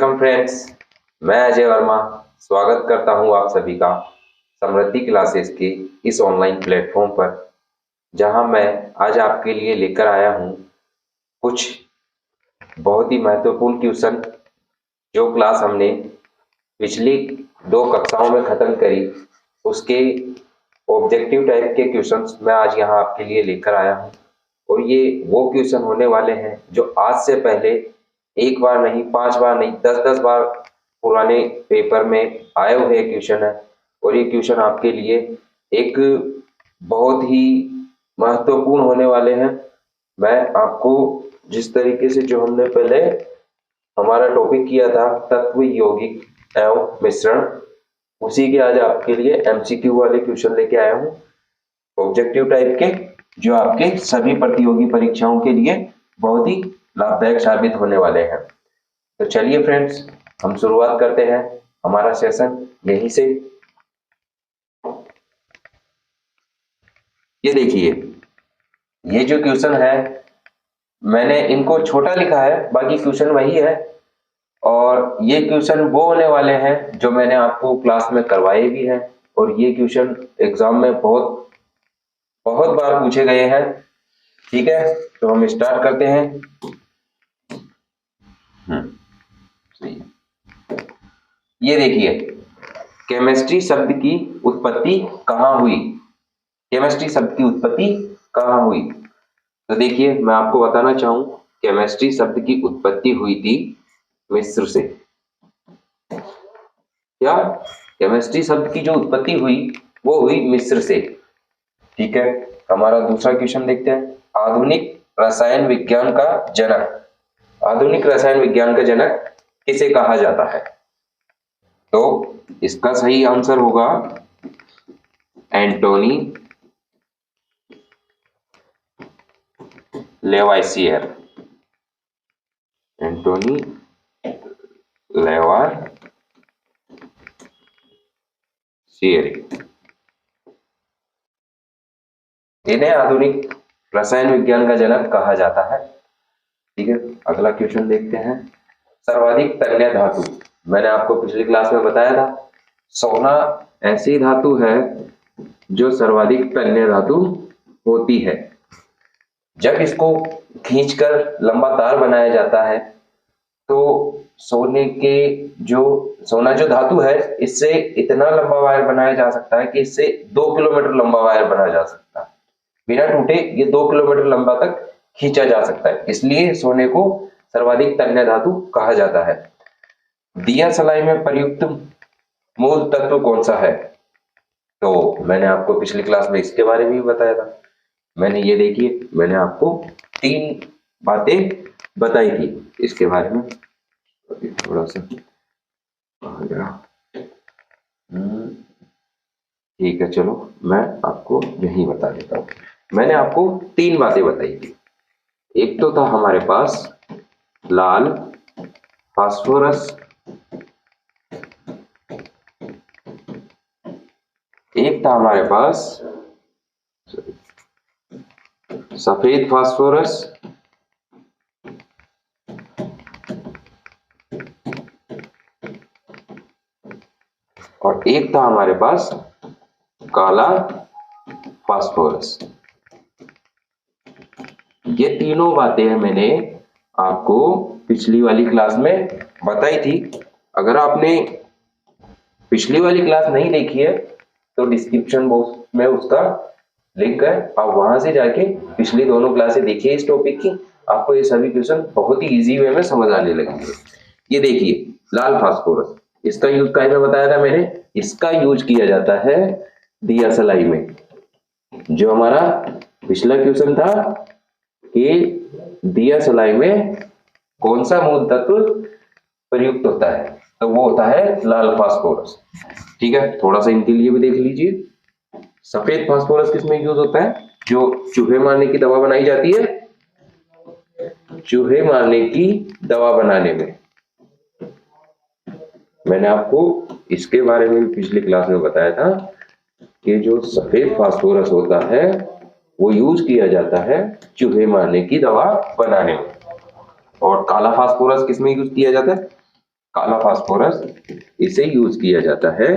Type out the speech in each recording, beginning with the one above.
Welcome friends, मैं अजय वर्मा स्वागत करता हूं आप सभी का समृद्धि क्लासेस के इस ऑनलाइन प्लेटफॉर्म पर, जहां मैं आज आपके लिए लेकर आया हूं कुछ बहुत ही महत्वपूर्ण क्वेश्चन। जो क्लास हमने पिछली 2 कक्षाओं में ख़त्म करी, उसके ऑब्जेक्टिव टाइप के क्वेश्चंस मैं आज यहां आपके लिए लेकर आया हूं। और ये वो क्वेश्चन होने वाले हैं जो आज से पहले एक बार नहीं, 5 बार नहीं, 10-10 बार पुराने पेपर में आए हुए क्वेश्चन है। और ये क्वेश्चन आपके लिए एक बहुत ही महत्वपूर्ण होने वाले हैं। मैं आपको जिस तरीके से जो हमने पहले हमारा टॉपिक किया था तत्व यौगिक एवं मिश्रण, उसी के आज आपके लिए एमसीक्यू वाले क्वेश्चन लेके आया हूँ, ऑब्जेक्टिव टाइप के, जो आपके सभी प्रतियोगी परीक्षाओं के लिए बहुत ही लाभदायक साबित होने वाले हैं। तो चलिए फ्रेंड्स, हम शुरुआत करते हैं हमारा सेशन यहीं से। ये देखिए, ये जो क्वेश्चन है मैंने इनको छोटा लिखा है, बाकी क्वेश्चन वही है। और ये क्वेश्चन वो होने वाले हैं जो मैंने आपको क्लास में करवाए भी हैं, और ये क्वेश्चन एग्जाम में बहुत बार पूछे गए हैं। ठीक है, तो हम स्टार्ट करते हैं। ये देखिए, केमिस्ट्री शब्द की उत्पत्ति कहाँ हुई? केमिस्ट्री शब्द की उत्पत्ति कहाँ हुई? तो देखिए, मैं आपको बताना चाहूँ, केमिस्ट्री शब्द की उत्पत्ति हुई थी मिस्र से। क्या? केमिस्ट्री शब्द की जो उत्पत्ति हुई वो हुई मिस्र से। ठीक है, हमारा दूसरा क्वेश्चन देखते हैं। आधुनिक रसायन विज्ञान का जनक, आधुनिक रसायन विज्ञान का जनक किसे कहा जाता है? तो इसका सही आंसर होगा एंटोनी लेवाइसियर। एंटोनी लेवाइसियर, इन्हें आधुनिक रसायन विज्ञान का जनक कहा जाता है। ठीक है, अगला क्वेश्चन देखते हैं। सर्वाधिक तन्य धातु, मैंने आपको पिछली क्लास में बताया था, सोना ऐसी धातु है जो सर्वाधिक तन्य धातु होती है। जब इसको खींचकर लंबा तार बनाया जाता है तो सोना जो धातु है, इससे इतना लंबा वायर बनाया जा सकता है कि इससे 2 किलोमीटर लंबा वायर बनाया जा सकता है। बिना टूटे ये 2 किलोमीटर लंबा तक खींचा जा सकता है, इसलिए सोने को सर्वाधिक तन्य धातु कहा जाता है। दिया सलाई में प्रयुक्त मूल तत्व कौन सा है? तो मैंने आपको पिछली क्लास में इसके बारे में भी बताया था। मैंने ये देखिए, मैंने आपको 3 बातें बताई थी इसके बारे में। थोड़ा सा आ गया, ठीक है, चलो मैं आपको यही बता देता हूँ। मैंने आपको 3 बातें बताई थी। एक तो था हमारे पास लाल फास्फोरस, एक था हमारे पास सफेद फास्फोरस, और एक था हमारे पास काला फास्फोरस। ये तीनों बातें मैंने आपको पिछली वाली क्लास में बताई थी। अगर आपने पिछली वाली क्लास नहीं देखी है तो डिस्क्रिप्शन बॉक्स में उसका लिंक है, आप वहां से जाके पिछली दोनों क्लासें देखिए इस टॉपिक की। आपको ये सभी क्वेश्चन बहुत ही इजी वे में समझ आने लगेंगे। ये देखिए, लाल फास्फोरस, इसका यूज कहीं में बताया था मैंने, इसका यूज किया जाता है दिया सलाई में। जो हमारा पिछला क्वेश्चन था कि दिया सलाई में कौन सा मूल तत्व प्रयुक्त होता है, तो वो होता है लाल फास्फोरस। ठीक है, थोड़ा सा इनके लिए भी देख लीजिए। सफेद फास्फोरस किसमें यूज होता है? जो चूहे मारने की दवा बनाई जाती है, चूहे मारने की दवा बनाने में। मैंने आपको इसके बारे में भी पिछली क्लास में बताया था कि जो सफेद फास्फोरस होता है वो यूज किया जाता है चूहे मारने की दवा बनाने में। और काला फास्फोरस किसमें यूज किया जाता है? काला फास्फोरस, इसे यूज किया जाता है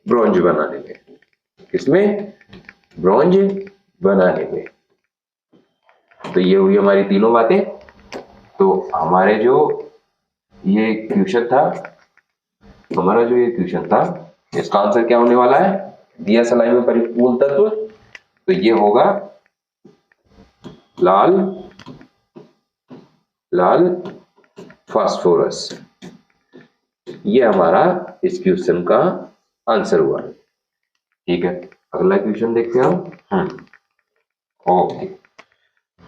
ब्रॉन्ज बनाने में। किसमें? ब्रॉन्ज बनाने में। तो ये हुई हमारी तीनों बातें। तो हमारे जो ये क्वेश्चन था, हमारा जो ये क्वेश्चन था, इसका आंसर क्या होने वाला है? दिया सलाई में परिपूर्ण तत्व, तो ये होगा लाल लाल फास्फोरस। ये हमारा इस क्वेश्चन का आंसर हुआ। ठीक है, अगला क्वेश्चन देखते हैं हम। ओके,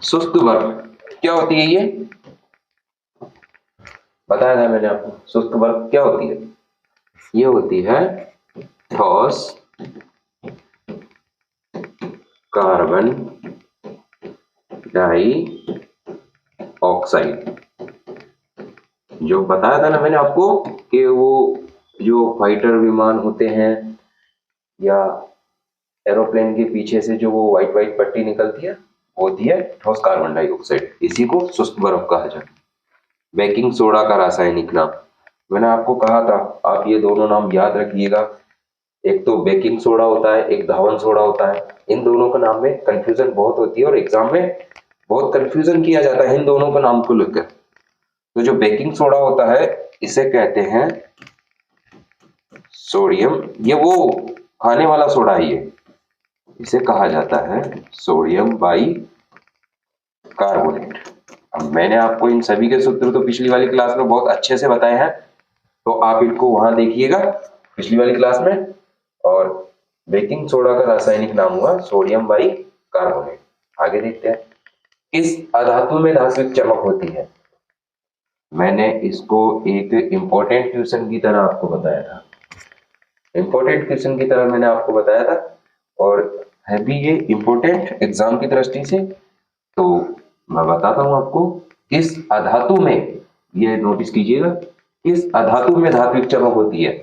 सुस्त बर्फ क्या होती है? ये बताया था मैंने आपको। सुस्त बर्फ क्या होती है? ये होती है ठोस कार्बन डाई ऑक्साइड। जो बताया था ना मैंने आपको कि वो जो फाइटर विमान होते हैं या एरोप्लेन के पीछे से जो वो व्हाइट व्हाइट पट्टी निकलती है, वो होती है ठोस कार्बन डाइऑक्साइड। इसी को सुस्त बर्फ कहा जाता है। बेकिंग सोडा का रासायनिक नाम, मैंने आपको कहा था आप ये दोनों नाम याद रखिएगा। एक तो बेकिंग सोडा होता है, एक धावन सोडा होता है। इन दोनों के नाम में कंफ्यूजन बहुत होती है और एग्जाम में बहुत कंफ्यूजन किया जाता है इन दोनों के नाम को लेकर। तो जो बेकिंग सोडा होता है इसे कहते हैं सोडियम, ये वो खाने वाला सोडा है, ये इसे कहा जाता है सोडियम बाई कार्बोनेट। अब मैंने आपको इन सभी के सूत्र तो पिछली वाली क्लास में बहुत अच्छे से बताए हैं, तो आप इनको वहां देखिएगा पिछली वाली क्लास में। और बेकिंग सोडा का रासायनिक नाम हुआ सोडियम बाई कार्बोनेट। आगे देखते हैं, किस अधातु में धात्विक चमक होती है? मैंने इसको एक इंपॉर्टेंट क्वेश्चन की तरह आपको बताया था, इंपॉर्टेंट क्वेश्चन की तरह मैंने आपको बताया था, और है भी ये इंपॉर्टेंट एग्जाम की दृष्टि से। तो मैं बताता हूं आपको, किस अधातु में, ये नोटिस कीजिएगा, किस अधातु में धात्विक चमक होती है?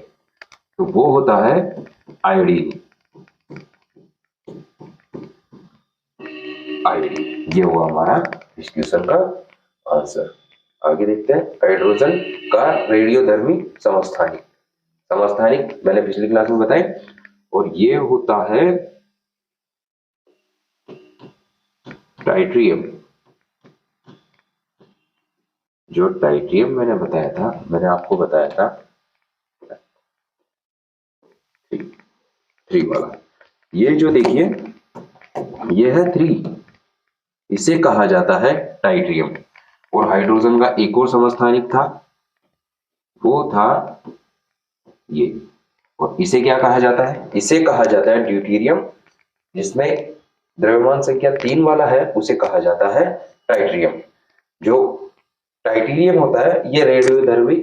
तो वो होता है आयोडीन। आयोडीन, ये हुआ हमारा इस क्वेश्चन का आंसर। आगे देखते हैं, हाइड्रोजन का रेडियोधर्मी समस्थानिक। समस्थानिक मैंने पिछली क्लास में बताए, और ये होता है टाइट्रियम। जो टाइट्रियम मैंने बताया था, मैंने आपको बताया था 3 वाला, ये जो देखिए ये है 3, इसे कहा जाता है टाइट्रियम। और हाइड्रोजन का एक और समस्थानिक था, वो था ये, और इसे क्या कहा जाता है? इसे कहा जाता है ड्यूटेरियम। जिसमें द्रव्यमान संख्या 3 वाला है उसे कहा जाता है टाइट्रियम। जो टाइटेनियम होता है ये रेडियोधर्मी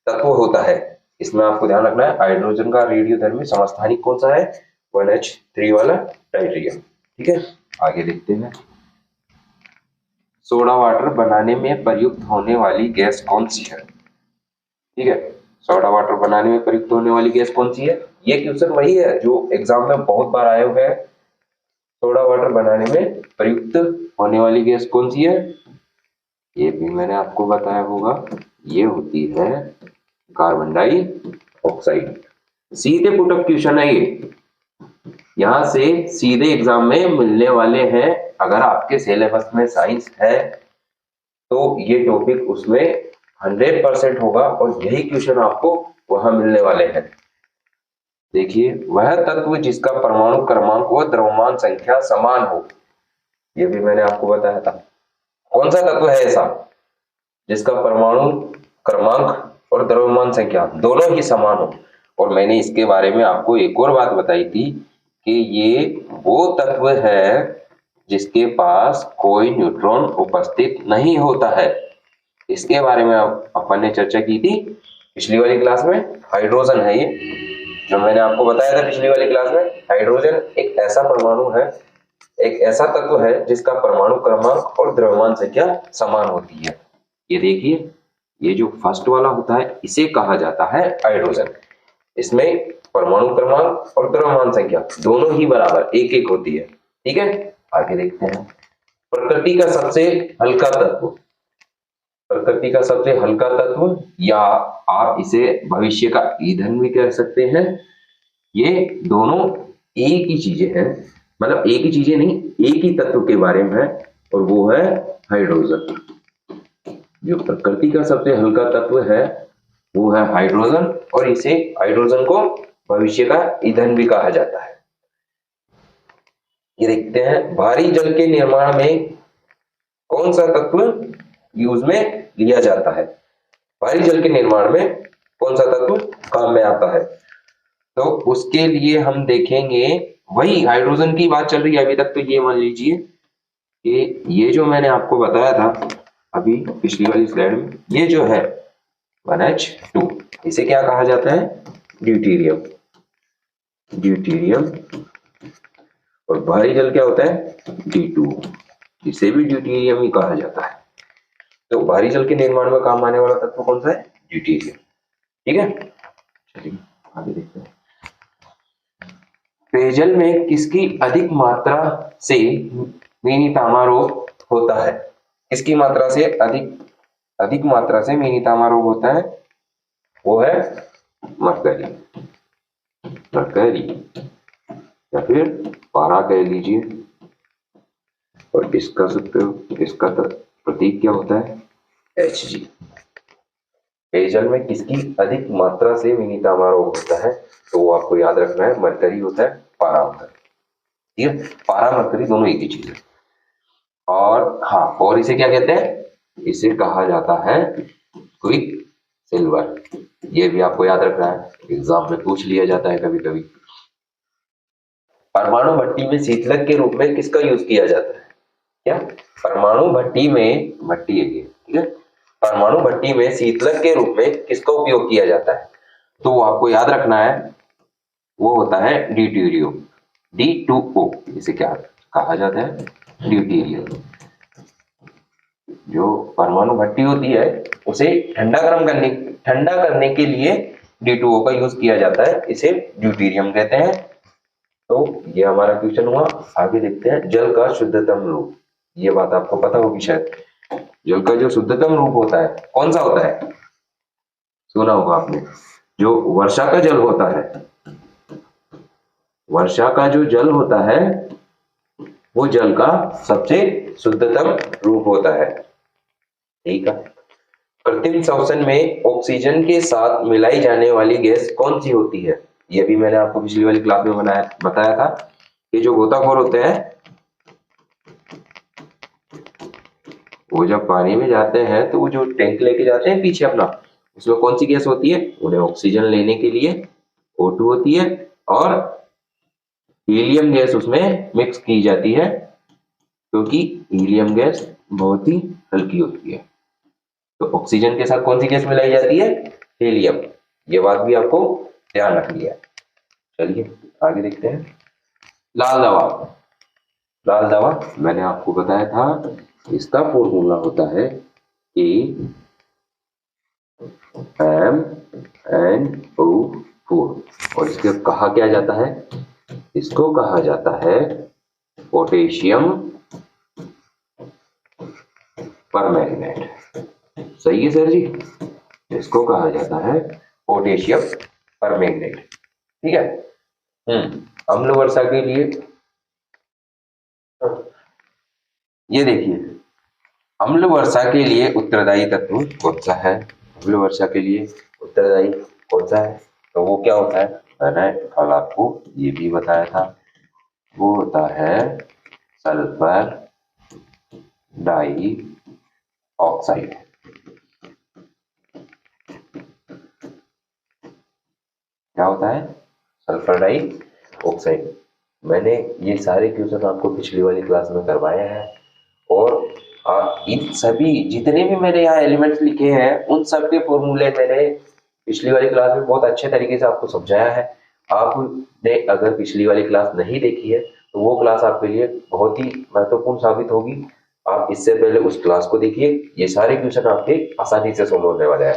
तत्व होता है। इसमें आपको ध्यान रखना है, हाइड्रोजन का रेडियोधर्मी समस्थानिक कौन सा है? 1H3 वाला टाइट्रियम। ठीक है, आगे देखते हैं, सोडा वाटर बनाने में प्रयुक्त होने वाली गैस कौन सी है? ठीक है, सोडा वाटर बनाने में प्रयुक्त होने वाली गैस कौन सी है? ये क्वेश्चन वही है जो एग्जाम में बहुत बार आए हुए हैं। सोडा वाटर बनाने में प्रयुक्त होने वाली गैस कौन सी है? ये भी मैंने आपको बताया होगा, ये होती है कार्बन डाइऑक्साइड। सीधे पुटअप क्वेश्चन है ये, यहां से सीधे एग्जाम में मिलने वाले हैं। अगर आपके सिलेबस में साइंस है तो ये टॉपिक उसमें 100% होगा, और यही क्वेश्चन आपको वहां मिलने वाले हैं। देखिए, वह तत्व जिसका परमाणु क्रमांक व द्रव्यमान संख्या समान हो, ये भी मैंने आपको बताया था। कौन सा तत्व है ऐसा जिसका परमाणु क्रमांक और द्रव्यमान संख्या दोनों ही समान हो? और मैंने इसके बारे में आपको एक और बात बताई थी कि ये वो तत्व है जिसके पास कोई न्यूट्रॉन उपस्थित नहीं होता है। इसके बारे में अपन ने चर्चा की थी पिछली वाली क्लास में। हाइड्रोजन है ये, जो मैंने आपको बताया था पिछली वाली क्लास में। हाइड्रोजन एक ऐसा परमाणु है, एक ऐसा तत्व है जिसका परमाणु क्रमांक और द्रव्यमान संख्या समान होती है। ये देखिए, ये जो फर्स्ट वाला होता है इसे कहा जाता है हाइड्रोजन। इसमें परमाणु क्रमांक और द्रव्यमान संख्या दोनों ही बराबर 1-1 होती है। ठीक है, आगे देखते हैं, प्रकृति का सबसे हल्का तत्व। प्रकृति का सबसे हल्का तत्व, या आप इसे भविष्य का ईंधन भी कह सकते हैं। ये दोनों एक ही चीजें हैं, मतलब एक ही चीजें नहीं, एक ही तत्व के बारे में है, और वो है हाइड्रोजन। जो प्रकृति का सबसे हल्का तत्व है वो है हाइड्रोजन, और इसे हाइड्रोजन को भविष्य का ईंधन भी कहा जाता है। ये देखते हैं, भारी जल के निर्माण में कौन सा तत्व यूज में लिया जाता है। भारी जल के निर्माण में कौन सा तत्व काम में आता है, तो उसके लिए हम देखेंगे, वही हाइड्रोजन की बात चल रही है अभी तक। तो ये मान लीजिए कि ये जो मैंने आपको बताया था अभी पिछली वाली स्लाइड में, ये जो है 1H2, इसे क्या कहा जाता है, ड्यूटेरियम। ड्यूटेरियम। और भारी जल क्या होता है, D2, इसे भी ड्यूटेरियम ही कहा जाता है। तो भारी जल के निर्माण में काम आने वाला तत्व कौन सा है, ड्यूटेरियम। ठीक है, चलिए आगे देखते हैं। पेयजल में किसकी अधिक मात्रा से विनितामा रोग होता है। किसकी मात्रा से अधिक मात्रा से विनितामा रोग होता है, वो है मरकरी। मरकरी या फिर पारा कह लीजिए। और इसका सूत्र, इसका प्रतीक क्या होता है, Hg। पेयजल में किसकी अधिक मात्रा से विनितामा रोग होता है, तो वो आपको याद रखना है, मरकरी होता है, पारा होता है। ठीक है, पारा मरकरी दोनों एक ही चीज है। और हाँ, और इसे क्या कहते हैं, इसे कहा जाता है क्विक सिल्वर। ये भी आपको याद रखना है, एग्जाम में पूछ लिया जाता है कभी कभी। परमाणु भट्टी में शीतलक के रूप में किसका यूज किया जाता है, क्या, परमाणु भट्टी में, भट्टी है ये, ठीक है, परमाणु भट्टी में शीतलक के रूप में किसका उपयोग किया जाता है, तो वो आपको याद रखना है, वो होता है ड्यूटेरियम। D2O, इसे क्या कहा जाता है, ड्यूटेरियम। जो परमाणु भट्टी होती है उसे ठंडा करने के लिए D2O का यूज किया जाता है, इसे ड्यूटेरियम कहते हैं। तो ये हमारा क्वेश्चन हुआ। आगे देखते हैं, जल का शुद्धतम रूप। ये बात आपको पता होगी शायद, जल का जो शुद्धतम रूप होता है कौन सा होता है, सुना होगा आपने, जो वर्षा का जल होता है। वर्षा का जो जल होता है वो जल का सबसे शुद्धतम रूप होता है। ठीक है, कृत्रिम श्वसन में ऑक्सीजन के साथ मिलाई जाने वाली गैस कौन सी होती है। ये भी मैंने आपको पिछली वाली क्लास में बताया था कि जो गोताखोर होते हैं वो जब पानी में जाते हैं तो वो जो टैंक लेके जाते हैं पीछे अपना, उसमें कौन सी गैस होती है, उन्हें ऑक्सीजन लेने के लिए O2 होती है, और हीलियम गैस उसमें मिक्स की जाती है, क्योंकि हीलियम गैस बहुत ही हल्की होती है। तो ऑक्सीजन के साथ कौन सी गैस मिलाई जाती है, हीलियम। ये बात भी आपको ध्यान रखनी है। चलिए आगे देखते हैं, लाल दवा। लाल दवा मैंने आपको बताया था, इसका फॉर्मूला होता है AmNO4, और इसके कहा क्या जाता है, इसको कहा जाता है पोटेशियम परमैंगनेट। सही है सर जी, इसको कहा जाता है पोटेशियम परमैंगनेट। ठीक है, अम्ल वर्षा के लिए ये देखिए, अम्ल वर्षा के लिए उत्तरदायी तत्व कौन सा है, अम्ल वर्षा के लिए उत्तरदायी कौन सा है, तो वो क्या होता है, मैंने कल आपको ये भी बताया था, वो होता है सल्फर डाई ऑक्साइड। क्या होता है, सल्फर डाई ऑक्साइड। मैंने ये सारे क्वेश्चन आपको पिछली वाली क्लास में करवाए हैं, और इन सभी जितने भी मैंने यहाँ एलिमेंट्स लिखे हैं उन सब के फॉर्मूले मैंने पिछली वाली क्लास में बहुत अच्छे तरीके से आपको समझाया है। आपने अगर पिछली वाली क्लास नहीं देखी है तो वो क्लास आपके लिए बहुत ही महत्वपूर्ण साबित होगी। आप इससे पहले उस क्लास को देखिए, ये सारे क्वेश्चन आपके आसानी से सोल्व होने वाले हैं।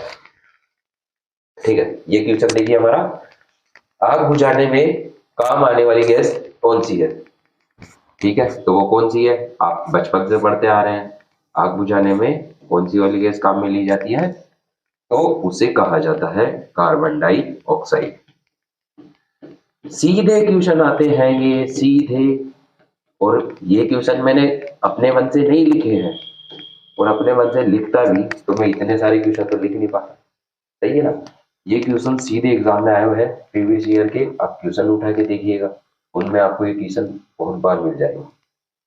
ठीक है, ये क्वेश्चन देखिए हमारा, आग बुझाने में काम आने वाली गैस कौन सी है। ठीक है, तो वो कौन सी है, आप बचपन से पढ़ते आ रहे हैं, आग बुझाने में कौन सी वाली गैस काम में ली जाती है? तो उसे कहा जाता है कार्बन डाइऑक्साइड। सीधे क्वेश्चन आते हैं ये, सीधे। और ये क्वेश्चन मैंने अपने मन से नहीं लिखे हैं, और अपने मन से लिखता भी तो मैं इतने सारे क्वेश्चन तो लिख नहीं पाता, सही है ना। ये क्वेश्चन सीधे एग्जाम में आए हुए हैं प्रीवियस ईयर के, आप क्वेश्चन उठा के देखिएगा, उनमें आपको ये क्वेश्चन बहुत बार मिल जाएगा।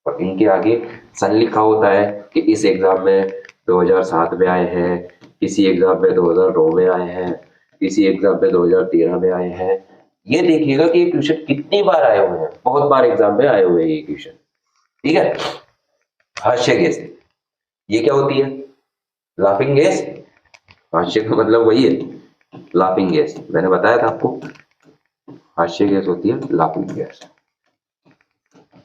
और इनके आगे सन लिखा होता है कि इस एग्जाम में 2007 में आए हैं, किसी एग्जाम में 2009 में आए हैं, किसी एग्जाम में 2013 में आए हैं। ये देखिएगा कि ये क्वेश्चन कितनी बार आए हुए हैं, बहुत बार एग्जाम में आए हुए हैं ये क्वेश्चन, ठीक है। हास्य गैस, ये क्या होती है? Laughing gas. हास्य का मतलब वही है, लाफिंग गैस, मैंने बताया था आपको। हास्य गैस होती है लाफिंग गैस।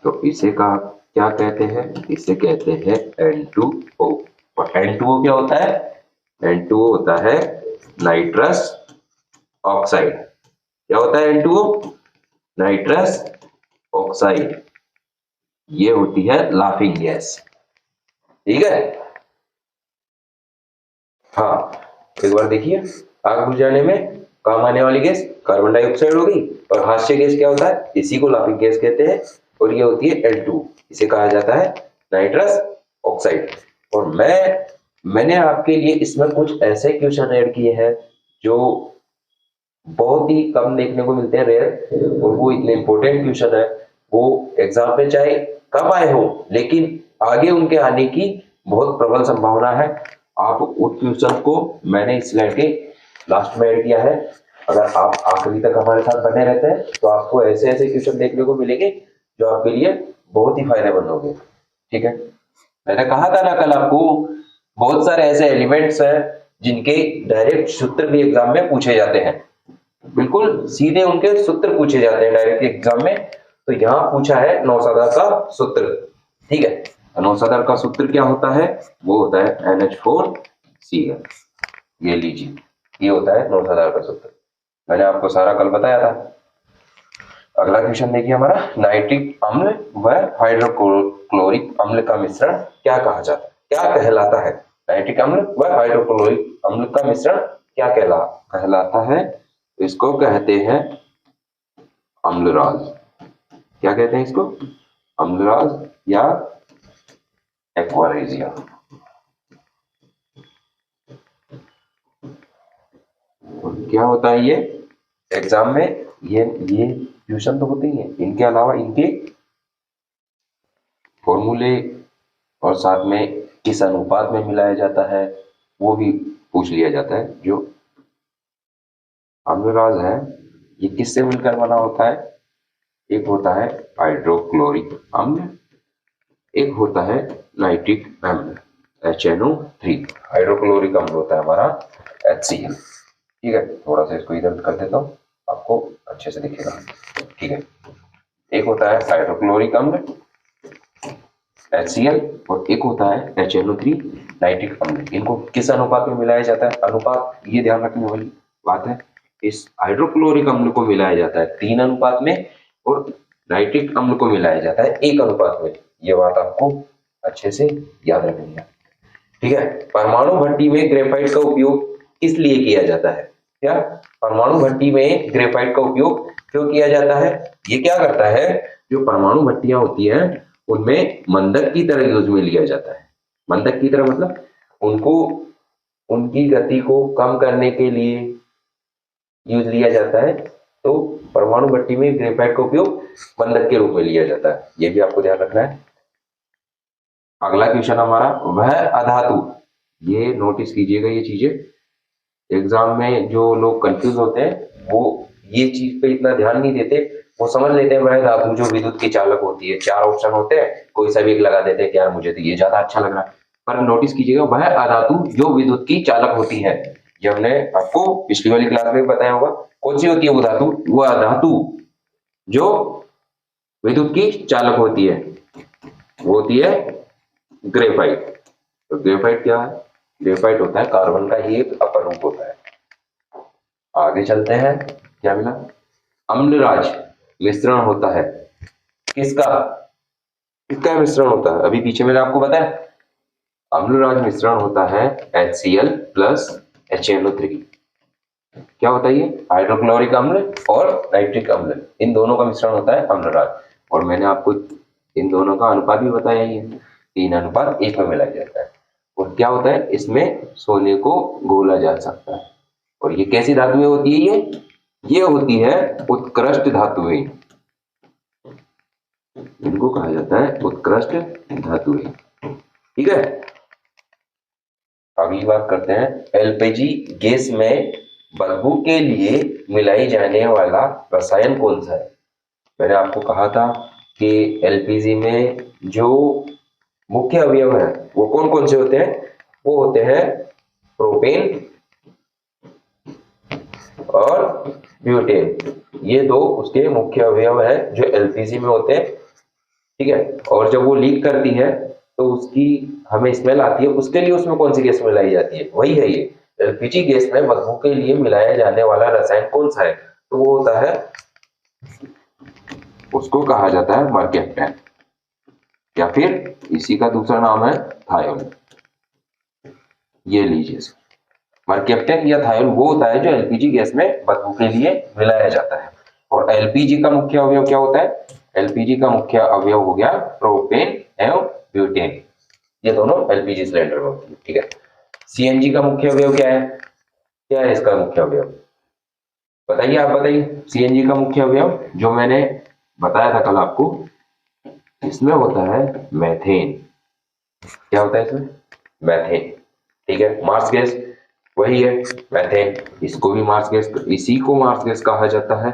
तो इसे का क्या कहते हैं? इसे कहते हैं N2O। और N2O क्या होता है? N2O होता है नाइट्रस ऑक्साइड। क्या होता है N2O? Nitrous oxide. ये होती है लाफिंग गैस, ठीक है। हाँ, एक बार देखिए, आग बुझाने में काम आने वाली गैस कार्बन डाइऑक्साइड होगी, और हास्य गैस क्या होता है? इसी को लाफिंग गैस कहते हैं, और ये होती है N2। इसे कहा जाता है नाइट्रस ऑक्साइड। और मैंने आपके लिए इसमें कुछ ऐसे क्वेश्चन ऐड किए हैं जो बहुत ही कम देखने को मिलते हैं, रेयर, और वो इतने इंपॉर्टेंट क्वेश्चन है। वो एग्जाम में चाहे कब आए हो, लेकिन आगे उनके आने की बहुत प्रबल संभावना है। आप उस क्वेश्चन को मैंने इस स्लाइड के लास्ट में ऐड किया है। अगर आप आखिरी तक हमारे साथ बने रहते हैं तो आपको ऐसे ऐसे क्वेश्चन देखने को मिलेंगे जो आपके लिए बहुत ही फायदेमंद होंगे, ठीक है। मैंने कहा था ना कल आपको, बहुत सारे ऐसे एलिमेंट्स हैं जिनके डायरेक्ट सूत्र भी एग्जाम में पूछे जाते हैं, बिल्कुल सीधे उनके सूत्र पूछे जाते हैं डायरेक्ट एग्जाम में। तो यहाँ पूछा है नौसादार का सूत्र, ठीक है। नौसादार का सूत्र क्या होता है? वो होता है NH4Cl। ये लीजिए, ये होता है नौसादार का सूत्र, मैंने आपको सारा कल बताया था। अगला क्वेश्चन देखिए हमारा, नाइट्रिक अम्ल व हाइड्रोक्लोरिक अम्ल का मिश्रण क्या कहा जाता है? क्या कहलाता है? नाइट्रिक अम्ल व हाइड्रोक्लोरिक अम्ल का मिश्रण क्या कहलाता है? इसको कहते हैं अम्लराज। क्या कहते हैं इसको? अम्लराज या एक्वारेजिया। क्या होता है ये एग्जाम में? ये क्वेश्चन तो होते ही हैं, इनके अलावा इनके फॉर्मूले और साथ में किस अनुपात में मिलाया जाता है वो भी पूछ लिया जाता है। जो अम्लराज है ये किससे मिलकर बना होता है? एक होता है हाइड्रोक्लोरिक अम्ल, एक होता है नाइट्रिक अम्ल HNO3। हाइड्रोक्लोरिक अम्ल होता है हमारा HCl, ठीक है। थोड़ा सा इसको इधर कर देता हूँ, आपको अच्छे से दिखेगा, ठीक है। एक होता है हाइड्रोक्लोरिक अम्ल HCl, और एक होता है HNO3 नाइट्रिक अम्ल। इनको किस अनुपात में मिलाया जाता है? अनुपात ये ध्यान रखने वाली बात है। इस हाइड्रोक्लोरिक अम्ल को मिलाया जाता है 3 अनुपात में, और नाइट्रिक अम्ल को मिलाया जाता है 1 अनुपात में। ये बात आपको अच्छे से याद रखनी है, ठीक है। परमाणु भट्टी में ग्रेफाइट का उपयोग किस लिए किया जाता है? क्या परमाणु भट्टी में ग्रेफाइट का उपयोग क्यों किया जाता है? ये क्या करता है, जो परमाणु भट्टियां होती हैं उनमें मंदक की तरह यूज में लिया जाता है। मंदक की तरह मतलब उनको उनकी गति को कम करने के लिए यूज लिया जाता है। तो परमाणु भट्टी में ग्रेफाइट का उपयोग मंदक के रूप में लिया जाता है, ये भी आपको ध्यान रखना है। अगला क्वेश्चन हमारा, वह अधातु, ये नोटिस कीजिएगा, ये चीजें एग्जाम में जो लोग कंफ्यूज होते हैं वो ये चीज पे इतना ध्यान नहीं देते। वो समझ लेते हैं वह धातु जो विद्युत की चालक होती है, 4 ऑप्शन होते हैं, कोई सा भी एक लगा देते हैं कि यार मुझे तो ये ज्यादा अच्छा लग रहा है। पर नोटिस कीजिएगा, वह अधातु जो विद्युत की चालक होती है, ये हमने आपको पिछली वाली क्लास में बताया होगा। कौन सी होती है वो धातु? वह धातु जो विद्युत की चालक होती है वो होती है ग्रेफाइट। तो ग्रेफाइट क्या है? ग्रेफाइट होता है कार्बन का ही एक अपर रूप होता है। आगे चलते हैं, क्या मिला? अम्लराज मिश्रण होता है किसका? किसका मिश्रण होता है? अभी पीछे मैंने आपको बताया अम्लराज मिश्रण होता है HCl प्लस HNO3। क्या होता है ये? हाइड्रोक्लोरिक अम्ल और नाइट्रिक अम्ल, इन दोनों का मिश्रण होता है अम्लराज। और मैंने आपको इन दोनों का अनुपात भी बताया ही है, 3:1 में मिलाया जाता है। और क्या होता है, इसमें सोने को घोला जा सकता है। और ये कैसी धातुएं होती है? ये होती है उत्कृष्ट धातुएं, इनको कहा जाता है उत्कृष्ट धातुएं। ठीक है, अगली बात करते हैं, एलपीजी गैस में बदबू के लिए मिलाई जाने वाला रसायन कौन सा है? मैंने आपको कहा था कि एलपीजी में जो मुख्य अवयव है वो कौन कौन से होते हैं? वो होते हैं प्रोपेन और ब्यूटेन, ये दो उसके मुख्य अवयव है जो एलपीजी में होते हैं। ठीक है, और जब वो लीक करती है तो उसकी हमें स्मेल आती है, उसके लिए उसमें कौन सी गैस मिलाई जाती है? वही है ये एलपीजी गैस में बदबू के लिए मिलाया जाने वाला रसायन कौन सा है? तो वो होता है, उसको कहा जाता है मर्केप्टन, या फिर इसी का दूसरा नाम है थायोल। ये लीजिए, मर्केप्टन या थायोल वो होता है जो एलपीजी गैस में बदबू के लिए मिलाया जाता है। और एलपीजी का मुख्य अवयव क्या होता है? एलपीजी का मुख्य अवयव हो गया प्रोपेन एवं ब्यूटेन, ये दोनों एलपीजी सिलेंडर में होती है। ठीक है, सीएनजी का मुख्य अवयव क्या है? क्या है इसका मुख्य अवयव? बताइए, आप बताइए। सीएनजी का मुख्य अवयव जो मैंने बताया था कल आपको, इसमें होता है मैथेन। क्या होता है इसमें? मैथेन। ठीक है, मार्स गैस वही है मैथेन, इसको भी मार्स गैस, इसी को मार्स गैस कहा जाता है।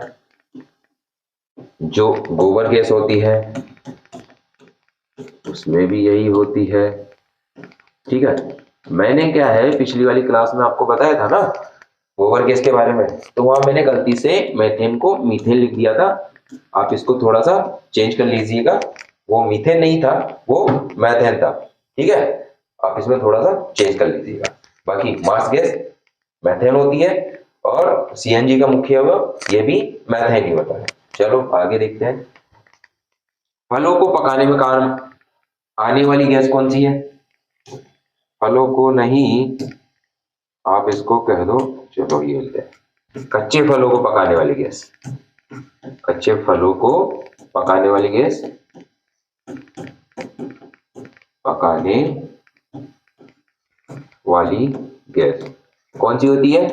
जो गोबर गैस होती है उसमें भी यही होती है। ठीक है, मैंने क्या है पिछली वाली क्लास में आपको बताया था ना गोबर गैस के बारे में, तो वहां मैंने गलती से मैथेन को मीथेन लिख दिया था। आप इसको थोड़ा सा चेंज कर लीजिएगा, वो मीथेन नहीं था, वो मैथेन था। ठीक है, आप इसमें थोड़ा सा चेंज कर लीजिएगा। बाकी मार्स गैस मैथेन होती है और सीएनजी का मुख्य अवयव ये भी मैथेन ही होता है। चलो आगे देखते हैं, फलों को पकाने में काम आने वाली गैस कौन सी है? फलों को नहीं, आप इसको कह दो, चलो ये लेते हैं, कच्चे फलों को पकाने वाली गैस। कच्चे फलों को पकाने वाली गैस, पकाने वाली गैस कौन सी होती है?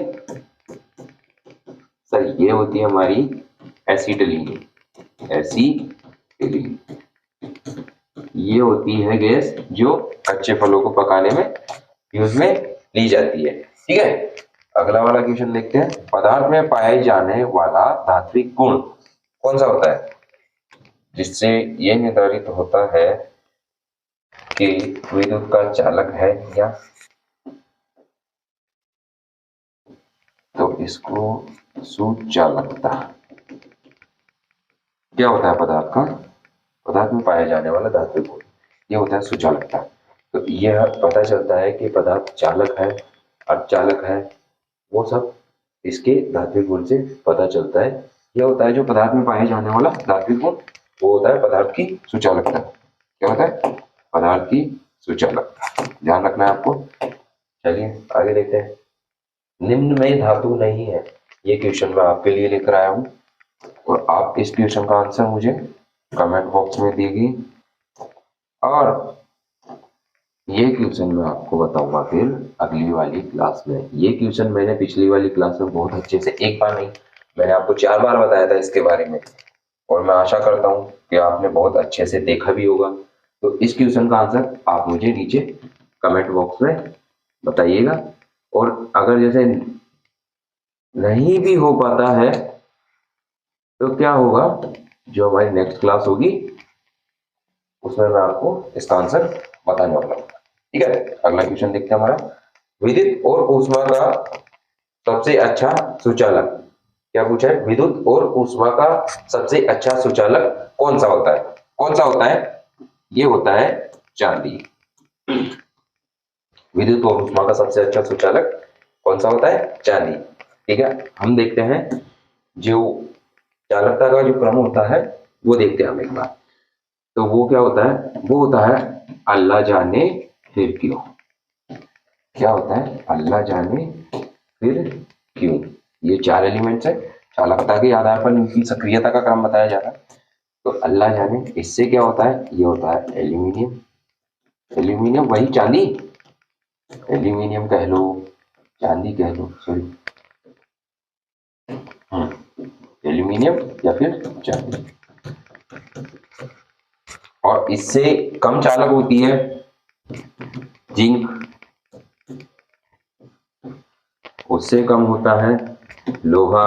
सर ये होती है हमारी एसिटिलीन। एसिटिलीन ये होती है गैस जो कच्चे फलों को पकाने में यूज में ली जाती है। ठीक है, अगला वाला क्वेश्चन देखते हैं, पदार्थ में पाए जाने वाला धात्विक गुण कौन सा होता है जिससे यह निर्धारित होता है कि विद्युत का चालक है या? तो इसको सुचालकता। क्या होता है पदार्थ का? पदार्थ में पाया जाने वाला धात्विक गुण ये होता है सुचालकता। तो यह पता चलता है कि पदार्थ चालक है, अर्धचालक है, वो सब इसके धात्विक गुण से पता चलता है। यह होता है जो पदार्थ में पाए जाने वाला धात्विक गुण, वो होता है पदार्थ की सुचालकता। क्या होता है? पदार्थ की सुचालकता, ध्यान रखना है आपको। चलिए आगे देखते हैं, निम्न में धातु नहीं है, ये क्वेश्चन मैं आपके लिए लेकर आया हूं और आप इस क्वेश्चन का आंसर मुझे कमेंट बॉक्स में दीजिए और ये क्वेश्चन मैं आपको बताऊंगा फिर अगली वाली क्लास में। ये क्वेश्चन मैंने पिछली वाली क्लास में बहुत अच्छे से, एक बार नहीं मैंने आपको 4 बार बताया था इसके बारे में, और मैं आशा करता हूं कि आपने बहुत अच्छे से देखा भी होगा। तो इस क्वेश्चन का आंसर आप मुझे नीचे कमेंट बॉक्स में बताइएगा। और अगर जैसे नहीं भी हो पाता है तो क्या होगा, जो हमारी नेक्स्ट क्लास होगी उसमें मैं आपको इसका आंसर बताने वाला हूँ। ठीक है, अगला क्वेश्चन देखते हैं हमारा, विद्युत और ऊष्मा का सबसे अच्छा सुचालक। क्या पूछा है? विद्युत और ऊष्मा का सबसे अच्छा सुचालक कौन सा होता है? कौन सा होता है? ये होता है चांदी। विद्युत और ऊष्मा का सबसे अच्छा सुचालक कौन सा होता है? चांदी। ठीक है, हम देखते हैं जो चालकता का जो क्रम होता है वो देखते हैं हम एक बार। तो वो क्या होता है? वो होता है अल्लाह जाने फिर क्यों। क्या होता है, अल्लाह जाने फिर क्यों। ये 4 एलिमेंट्स है, चालकता के आधार पर इनकी सक्रियता का क्रम बताया जा रहा है। तो अल्लाह जाने इससे क्या होता है, ये होता है एल्यूमिनियम। एल्यूमिनियम वही चांदी, एल्यूमिनियम कह लो, चांदी कह लो, सॉरी, एल्यूमिनियम या फिर चांदी। और इससे कम चालक होती है जिंक, उससे कम होता है लोहा,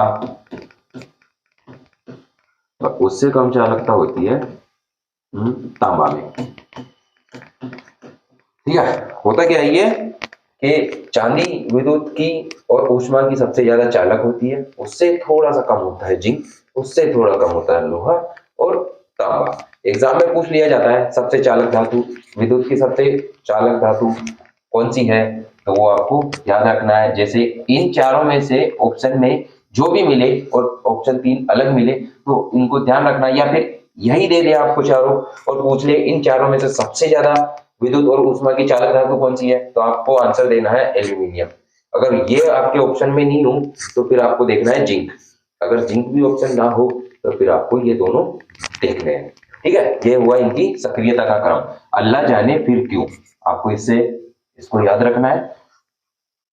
और उससे कम चालकता होती है तांबा में। ठीक है, होता क्या है ये कि चांदी विद्युत की और ऊष्मा की सबसे ज्यादा चालक होती है, उससे थोड़ा सा कम होता है जिंक, उससे थोड़ा कम होता है लोहा और तांबा। एग्जाम में पूछ लिया जाता है सबसे चालक धातु, विद्युत की सबसे चालक धातु कौन सी है, तो वो आपको याद रखना है। जैसे इन चारों में से ऑप्शन में जो भी मिले और ऑप्शन 3 अलग मिले तो इनको ध्यान रखना, या फिर यही दे दे आपको चारों और पूछ ले इन चारों में से सबसे ज्यादा विद्युत और ऊष्मा की चालक धातु कौन सी है, तो आपको आंसर देना है एल्यूमिनियम। अगर ये आपके ऑप्शन में नहीं हो तो फिर आपको देखना है जिंक। अगर जिंक भी ऑप्शन ना हो तो फिर आपको ये दोनों देखने हैं। ठीक है, ये हुआ इनकी सक्रियता का क्रम। अल्लाह जाने फिर क्यों, आपको इसको याद रखना है।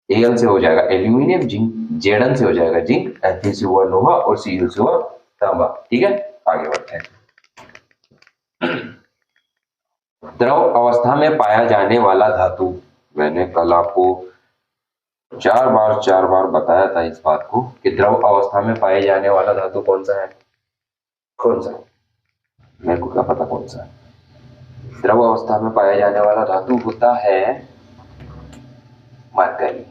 एल से हो जाएगा एल्यूमिनियम, जिंक, जेडन से हो जाएगा जिंक, एफ से हुआ लोहा और सी से हुआ तांबा। ठीक है, आगे बढ़ते हैं। द्रव अवस्था में पाया जाने वाला धातु, मैंने कल आपको 4 बार बताया था इस बात को कि द्रव अवस्था में पाए जाने वाला धातु कौन सा है, कौन सा, मेरे को क्या पता कौन सा है। द्रव अवस्था में पाया जाने वाला धातु होता है मरकरी,